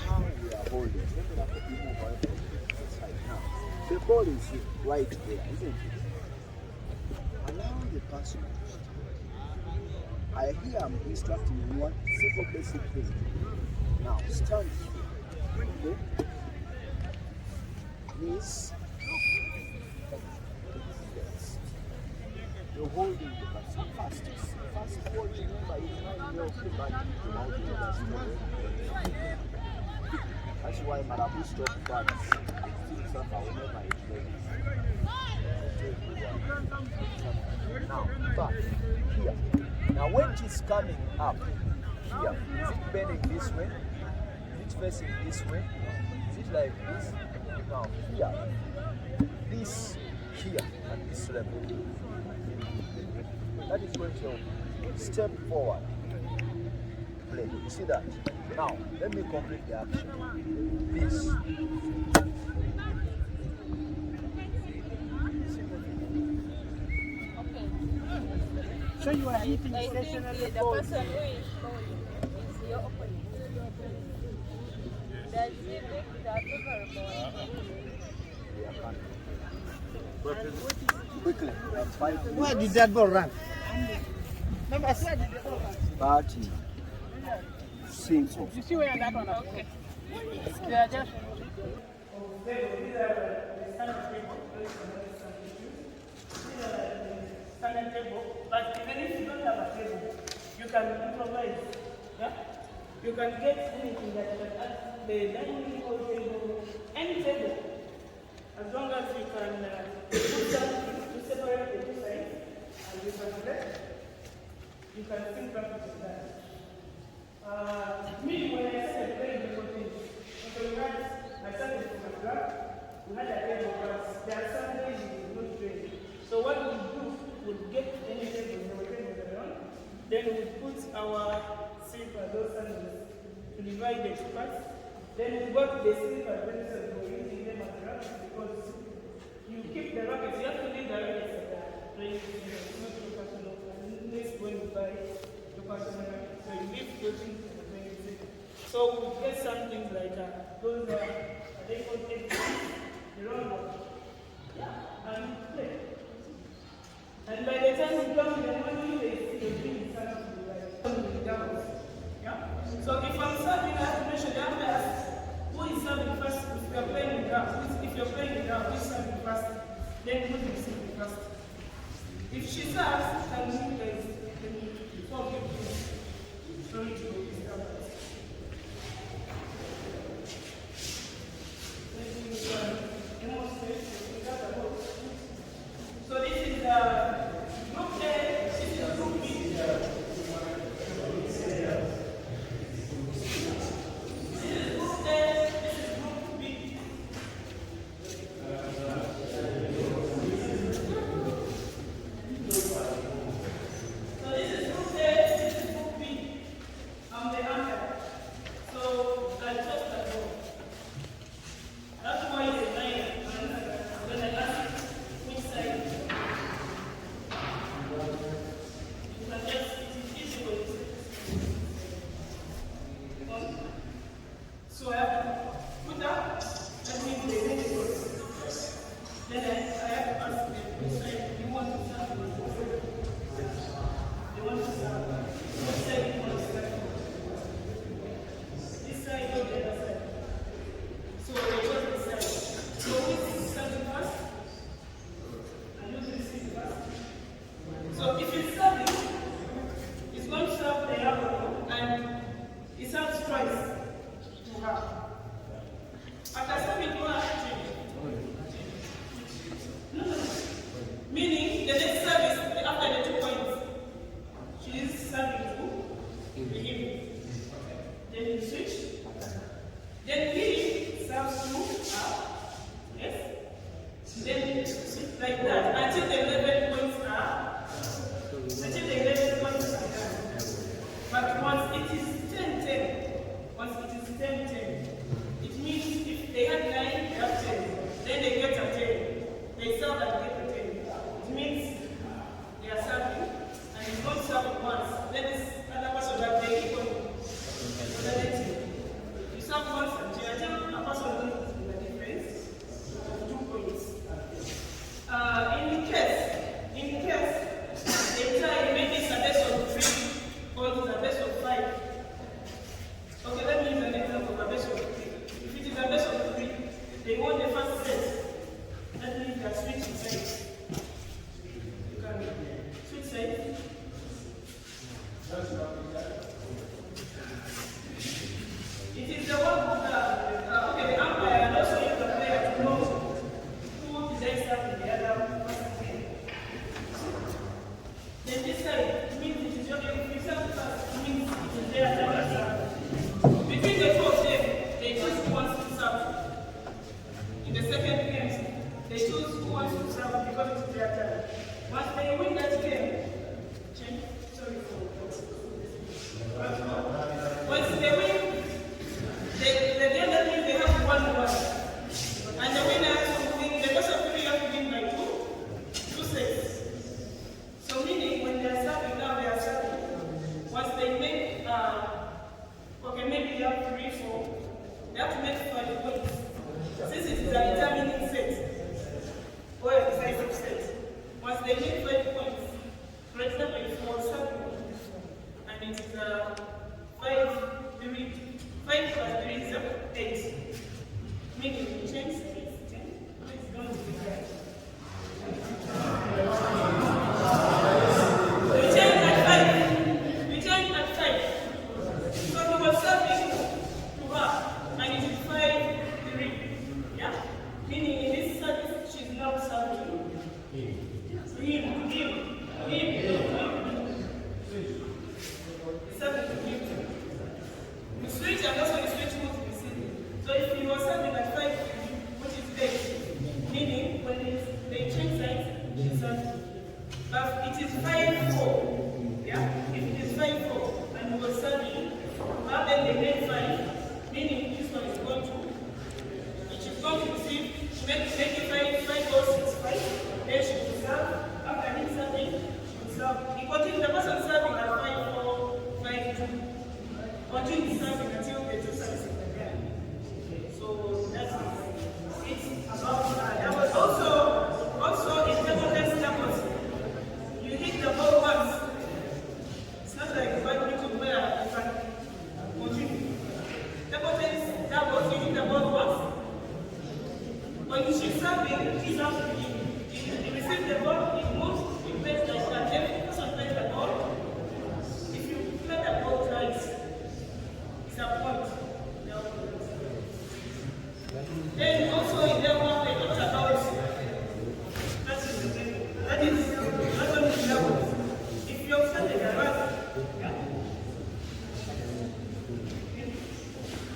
how we are holding. Let me move away from the side now. The ball is right there, isn't it? Allow the person to start. I hear I'm instructing you one simple basic thing. Now stand. Okay? Knees. You're holding the person fast. Fast forward, remember, it's not your body. That's why Marabu stop fans. Still suffer whenever it's ready. Now, back here. Now, when it is coming up here, is it bending this way? Is it facing this way? Is it like this? Now, here, this here at this level. That is going to step forward. Play. You see that? Now, let me complete the action. This. So you are hitting stationary the balls. person who is bowling is your opponent. Does he make that over Quickly. Where did that ball run? Remember, I said the ball run. Party. Simple. You see where that one is? Okay. They are just. Standing table, but even if you don't have a table, you can improvise. Yeah? You can get anything that you can add the dining table, any table, as long as you can put something to separate the two sides, and you can let, you can think back to that. Me, when I started playing the things, I started from a club, we had a table, but there are some days we would not play. So what we do, we'll get any table, then we'll put our silver, those sandals, to divide the two parts. Then we go to the silver, then we're using them as rackets, because you keep the rackets, you have to leave the rackets at the range, it's not your personal, unless when you buy your personal rackets, so you leave those things at the range. So we'll get something like those they call the round one. Yeah, and play. And by the time we come, the money they see the thing is starting to be like doubles. Yeah? So if I'm serving, I have to make sure the umpires who is serving first. If you're playing in down, if you're playing in down, who's serving first, then who is serving first. If she serves, then you guys can forgive me. Sorry to go this down. So this is group A, this is group B. This is group A, this is group B. So this is group A, this is group B. I'm the umpire. So I just go. That's why the line, when I ask which side, you can just, it is easy for you. So I have to put that, that means the next word. Then I have to ask them which side you want to serve. They want to her. After serving to her, change. Meaning, the next service, after the 2 points, she is serving to him. Then you switch. Then he serves to her. Yes? Then like that until the 11 points are. Until the 11 points are done. But once it is 10-10, once it is 10-10, it means if they had 9, they have 10. Then they get a 10. They serve and get a 10. It means they are serving and it's not serving once. Then this other person that they keep on alternating. You serve once until a person knows the difference of 2 points. In case they try maybe it's a best of 3 or it's a best of 5. Okay, let me use an example of a best of 3. If it is a best of 3, they want the first set. That means they are switching sides. You can switch sides. It is the work of the umpire and also the player to know who designs stuff in the other person's game. Then this side means it is your game. If you serve first, it means it is their turn to serve. Between the 2 of them, they choose who wants to serve. In the second game, they choose who wants to serve because it is their turn. Once they win that game, once they win, the game that means they have 1-1. And the winner has to win, the best of 3 have to win by 2 sets. So meaning when they are serving, now they are serving. Once they make, okay, maybe they have 3, 4, they have to make 5 points. Since it is a determining set, or a decisive set. Once they make 5 points, for example, if you are serving, and it is 5 plus 3 is 8. Meaning you change 6, 10. It's going to be right. You change at 5. You change at 5. So you were serving to her, and it is 5-3. Yeah? Meaning in this service, she's now serving him. Serving to him. You switch and also you switch who to receive. So if you are serving at 5, which is 8, meaning when they change sides, she serves. But it is 5-4. Yeah? If it is 5-4 and you were serving, now then they made 5, meaning this one is going to, which is going to receive, make it 5 goes 6, 5. Then she will serve. After him serving, she will serve. He continues the person serving at 5-4, 5-2. Continue serving until the 2 services are there. So that's it's about there was also in table tennis doubles. You hit the ball once. It's not like badminton where you can continue. Table tennis doubles, you hit the ball once. When she's serving, he's not serving. He receives the ball, he moves, he plays like that. Every person plays the ball. If you play the ball twice, it's a point. Then also in their work they talked about that is level. If you offend the garage, yeah.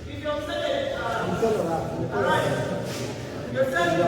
If you offend the garage, you're telling the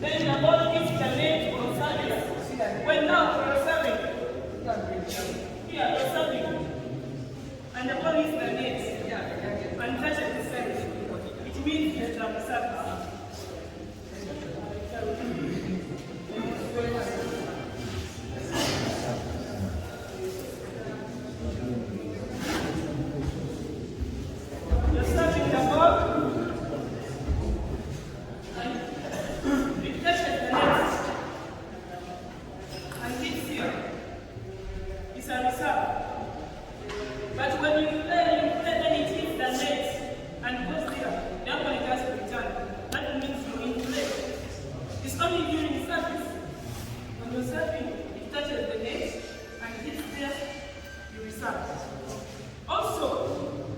Then the ball hits the net when now you're serving, here you're serving, and the ball hits the net and touches the side, it means there's a service. You're serving the ball, and it touches the net and hits you. It's a reserve. But when you play then it hits the net and goes there, the opponent has to return. That means you're in play. It's only during service. When you're serving, it touches the net and hits there, you reserve. Also,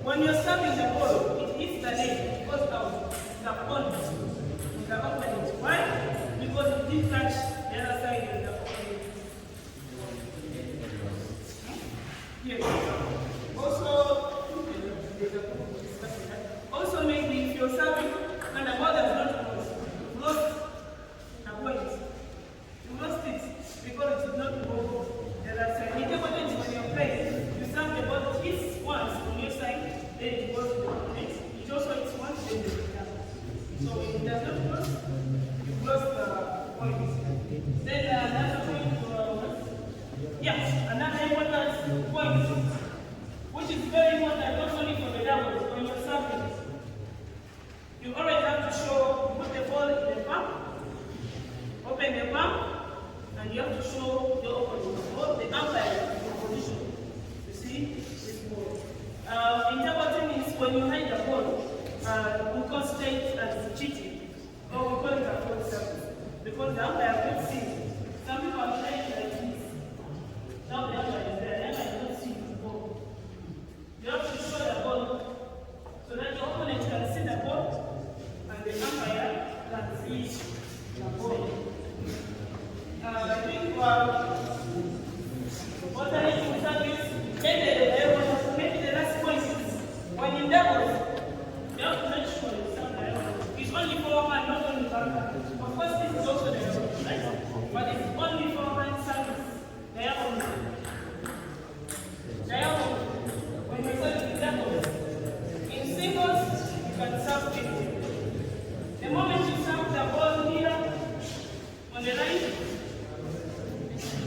when you're serving the ball, it hits the net, it goes out. It's a point to the opponent. Why? Because it didn't touch the other side of the opponent. Yes. Also maybe if you're serving and the ball does not cross, you've lost a point. You lost it because it did not go the other side. The important is when you're playing, you serve the ball, it hits once on your side, then it goes to the opponent. It also hits once, then it returns. So if it does not cross, you've lost the point. Then another point, another important point, which is very important not only for the doubles, when you're serving. You always have to show, put the ball in the palm, open the palm, and you have to show the opponent, the umpire, your position. You see this ball. Interpreting is when you hide the ball, we concentrate as cheating, or we call it a false service, because the umpire can't see. Some people are playing like this. Now the umpire is there, the umpire cannot see the ball. You have to show the ball so that the opponent can see the ball and the umpire can see the ball. I think alternating service, maybe the last point is when in doubles, you have to make sure it's only forehand, not only backhand. Of course, this is also the right? But it's only forehand service. When you're serving doubles, in singles, you can serve 50. The moment you serve the ball here, on the right,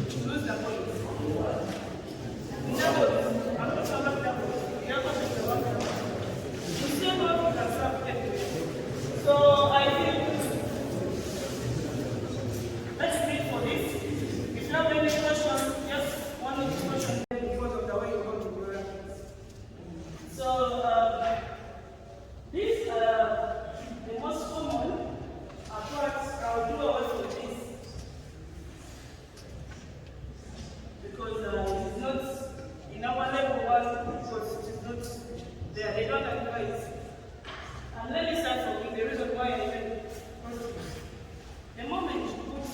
you lose the point. In doubles, I'm not sure about doubles. You have to make the one. In singles, you can serve 50. So I think that's it for this. If you have any questions, just one or two questions because of the way you want to do it. So these are the most common approach. I'll do away with this because it's not in our level one because it is not there. They don't advise. And let me start with the reason why I made the moment you put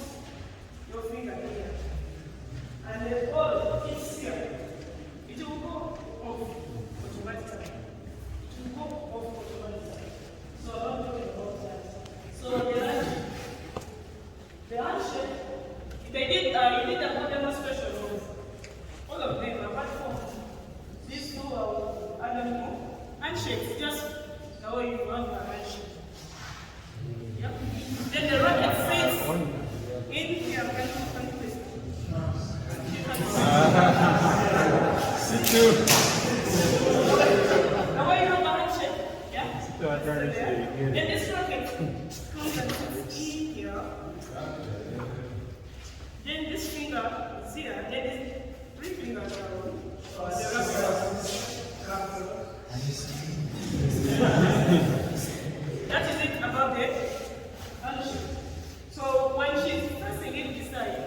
your finger here and the ball hits here, it will go off automatically. It will go off automatically. So I'm not talking about that. So the handshake, if they did a good demonstration of all of them, apart from these two handshakes, just the way you run your handshake. Yep. Then the racket sits in here. Can you please? Sit too. The way you run the handshake, yeah? Then this racket comes and sits in here. Then this finger is here. Then these three fingers are on the racket. That is it about the handshake. So when she's pressing it this side,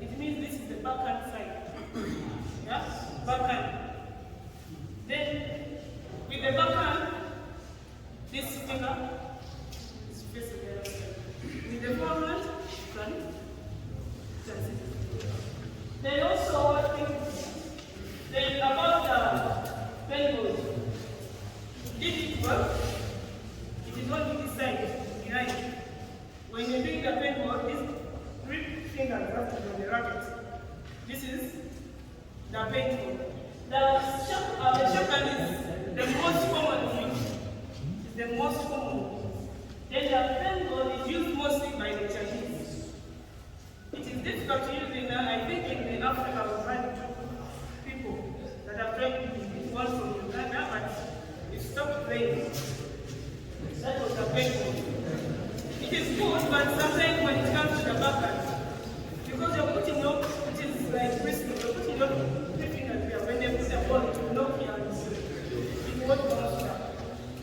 it means this is the backhand side. Yeah? Backhand. Then with the backhand, this finger is facing the other side. With the forehand, you can just it. Then also I think then about the pelvis. Did it work? It is only this side, behind. When you're doing the pen ball, these three fingers have to be on the racket. This is the painful. The shotgun is the most common fish. It's the most common. Then the paintball is used mostly by the Chinese. It is difficult to use in, I think in Africa we find two people that are playing one from Uganda, but it stopped playing. That was the paintball. It is good, but sometimes when it comes to the backhand, because you're putting up, it is like risky, you're putting up 3 fingers here. When they put the ball, it will knock you and it won't bounce back.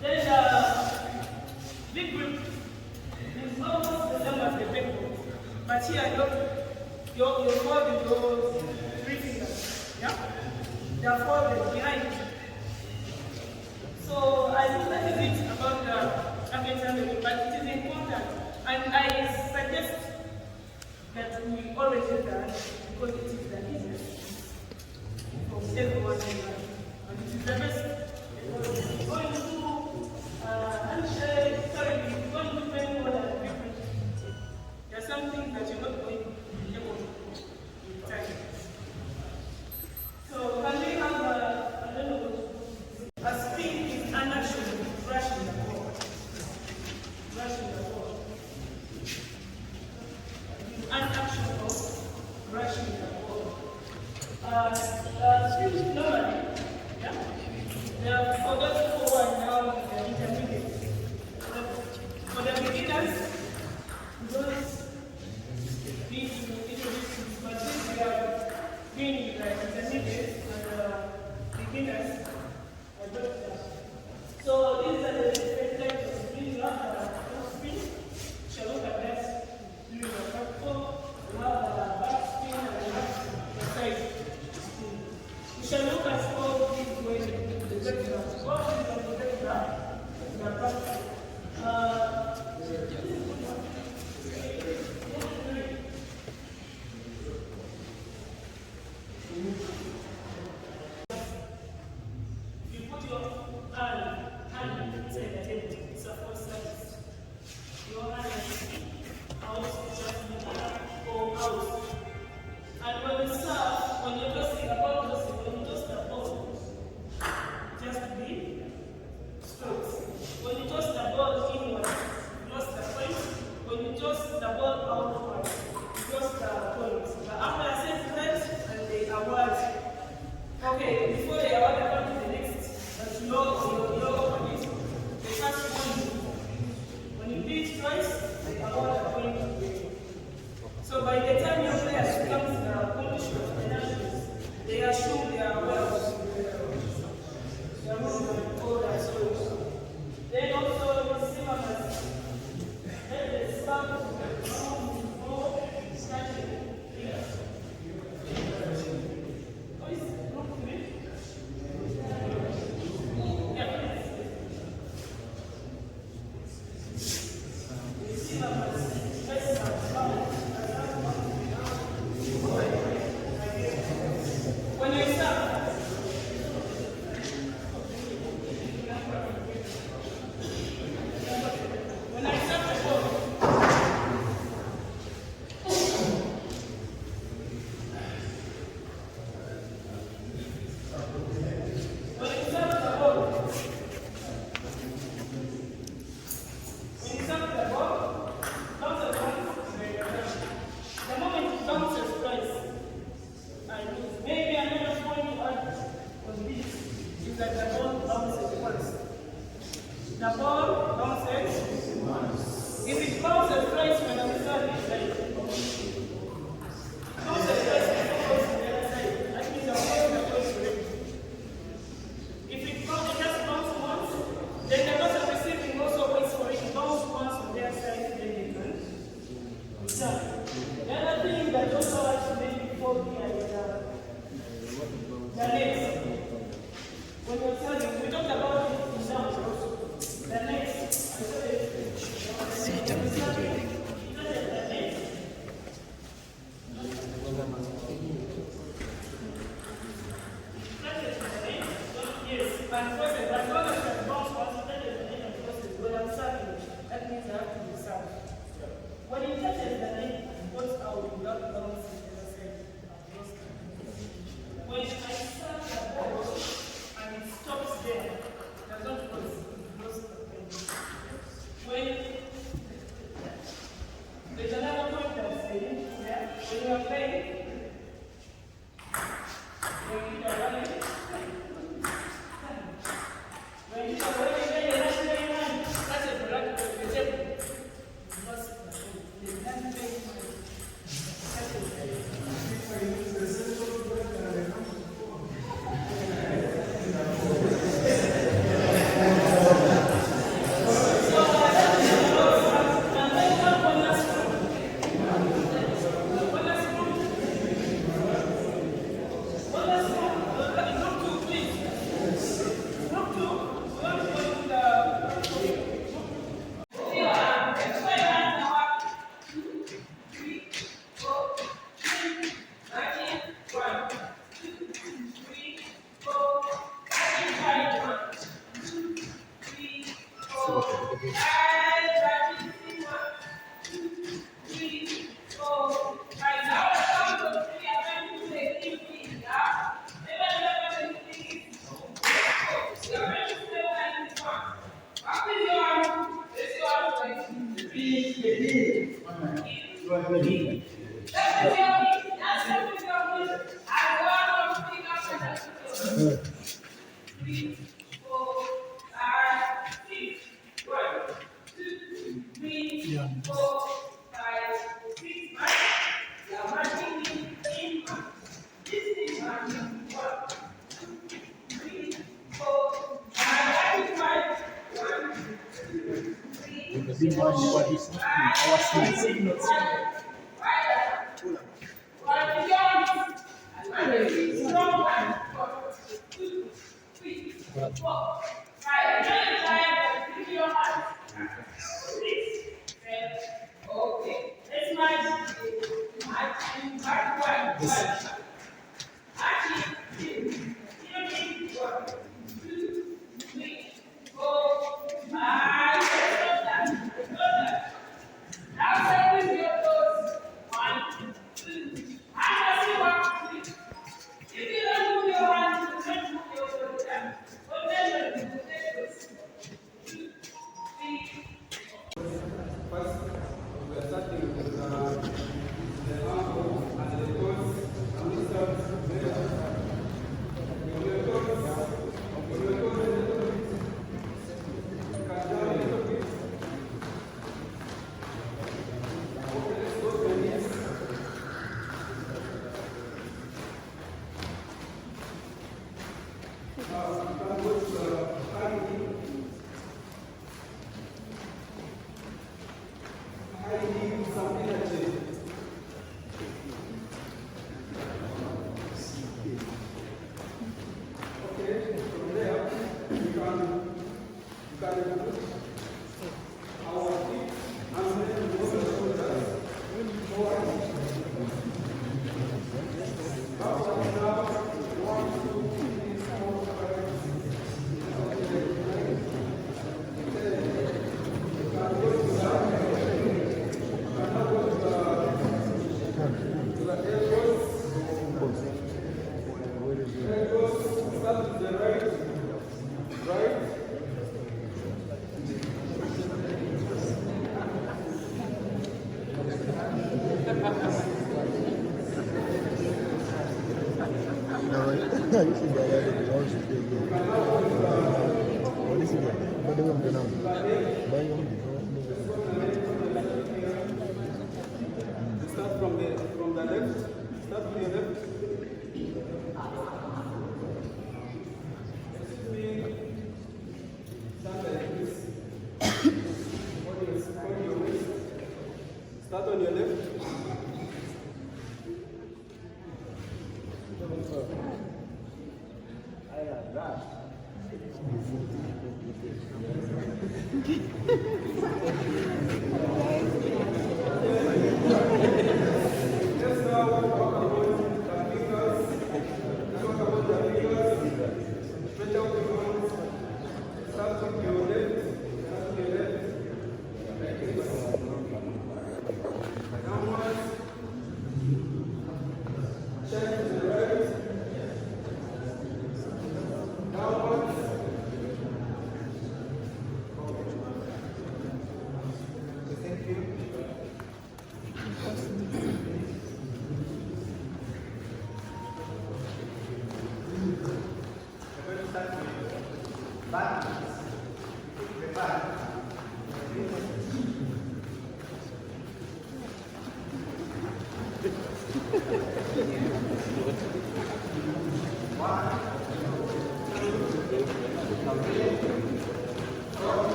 Then big grip is almost the same as the big ball. But here, you're folding those 3 fingers. Yeah? They're folded behind you. So I think that is it about the African, but it is important. And I suggest that we always do that because it is the easiest for everyone in life. And it is the best. Because going to handshake, going to many more than different. There are some things that you're not going to be able to do with time. So can we have I don't know, a spin is an action of brushing the ball. Brushing the ball. An action of brushing the ball. Spin normally, yeah? For those who are now intermediate. For the beginners, those being introduced, but since we are being intermediate and beginners, so these are the different types of spin. You have the spin. You shall look at that. You have the back spin and you have the side spin. You shall look at all these ways. The back. You put your hand inside the table. It's a full service. Your hand is out, just go out. And when you serve, when you're tossing about tossing, when you toss the ball, just be straight. When you toss the ball inwards, you lost the point. When you toss the ball outwards, you lost the point. But after I said that, and they award. Okay, before they award, I come to the next. But you know on it. The first one, when you beat twice, they award a point. So by the time your players come to the condition of the nationals, they assume they are well. They are rules and order. So then also the syllabus. Then the start more starting here. What is it? Look to me. Yeah, the syllabus. Let's start. When you start, when I start the ball, bounces once, the moment it bounces twice, I lose. Maybe another point to add on this is that the ball bounces once. The ball bounces once. If it bounces twice when I'm serving, like bounces twice before goes to the other side, that means I'm holding the ball already. If it just bounces once, then the person receiving also waits for it to bounce once on their side, then they can return. The other thing that also has to make before here is the legs. When you're serving, we talked about it in down also. The legs. Yes, and process. As long as I bounce once, that is the name of process. When I'm serving, that means I have to be served. When it touches the leg, it goes out without bouncing the other side. ready. The big one is what is our signals. Okay, let's march. Yes. Start from the left. Start from your left. Stand like this. Hold your waist. Start on your left.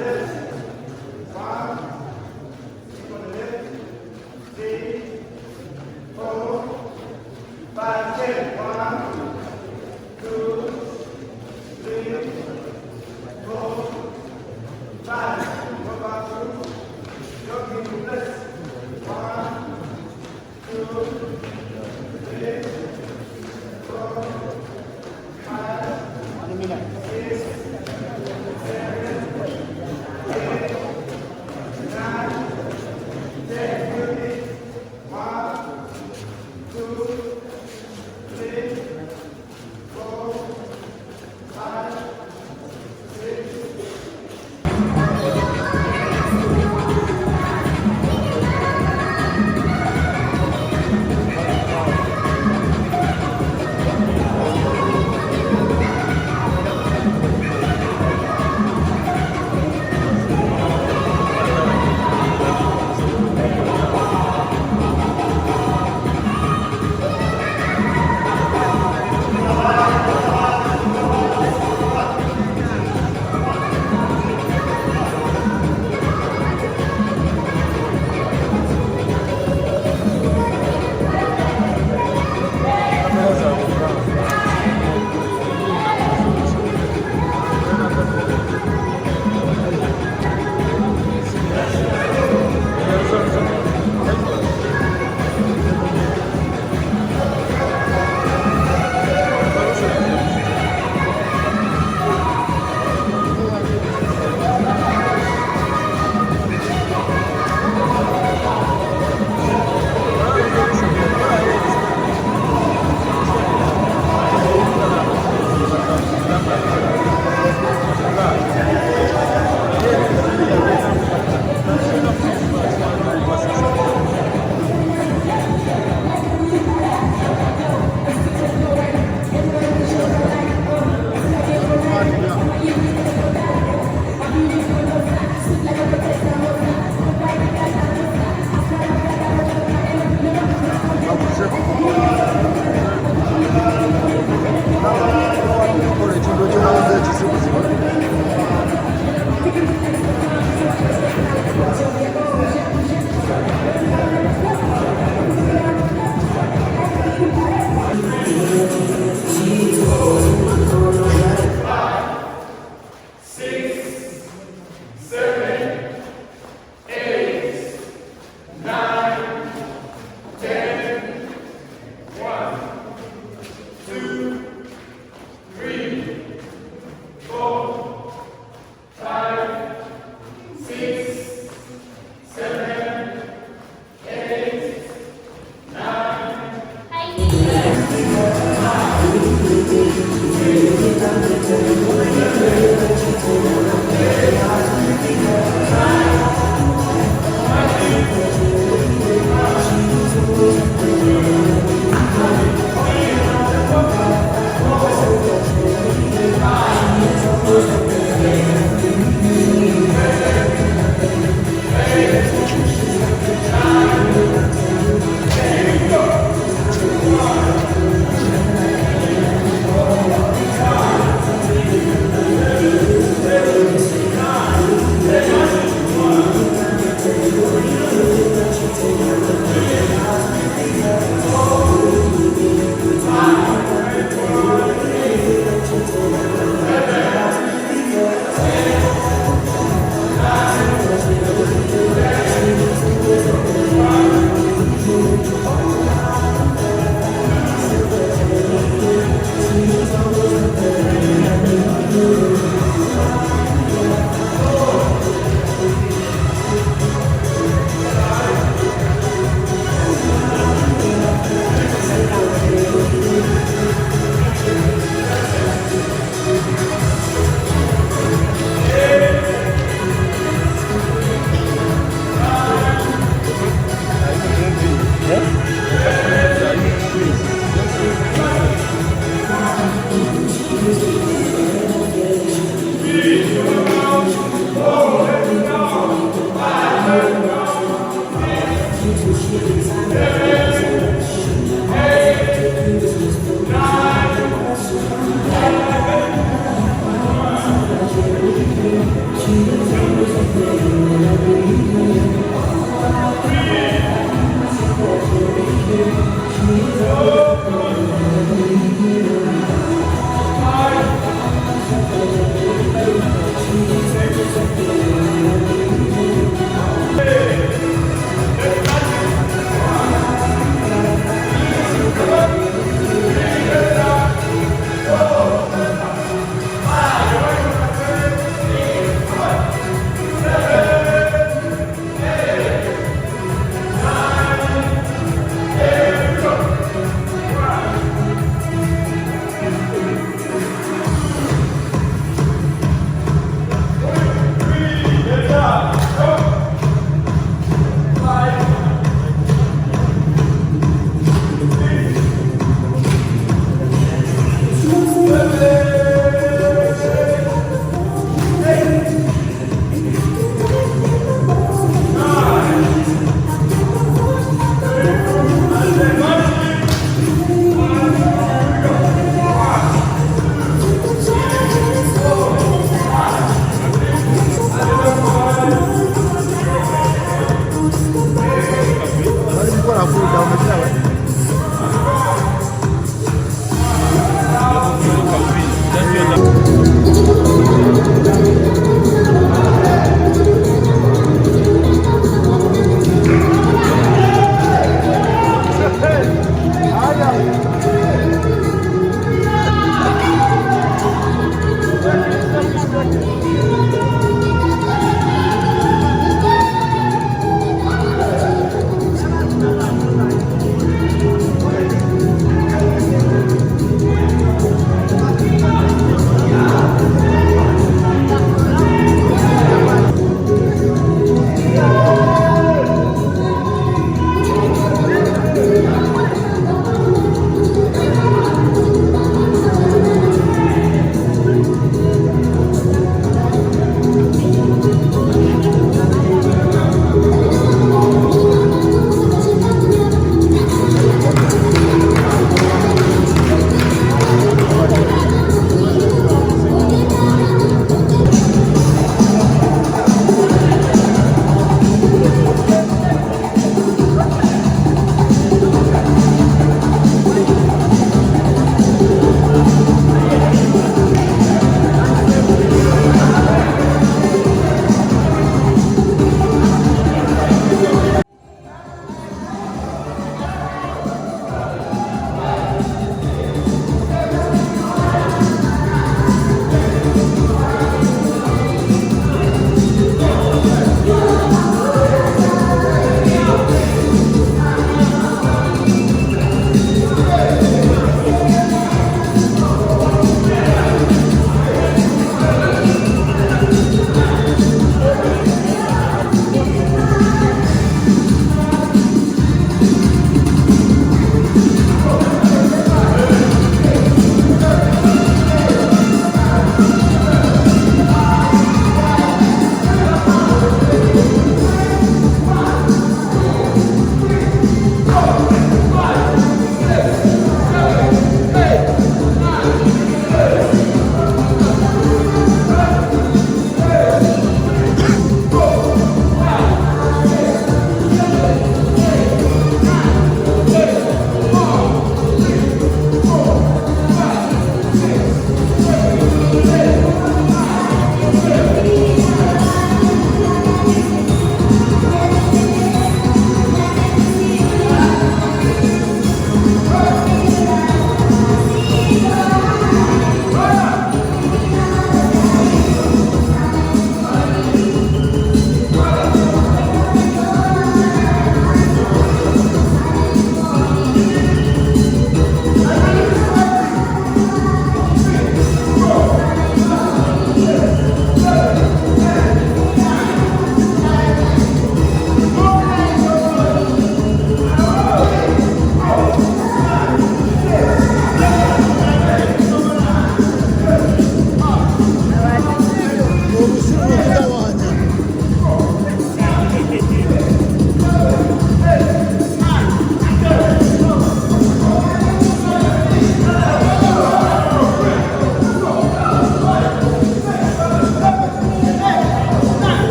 Yes.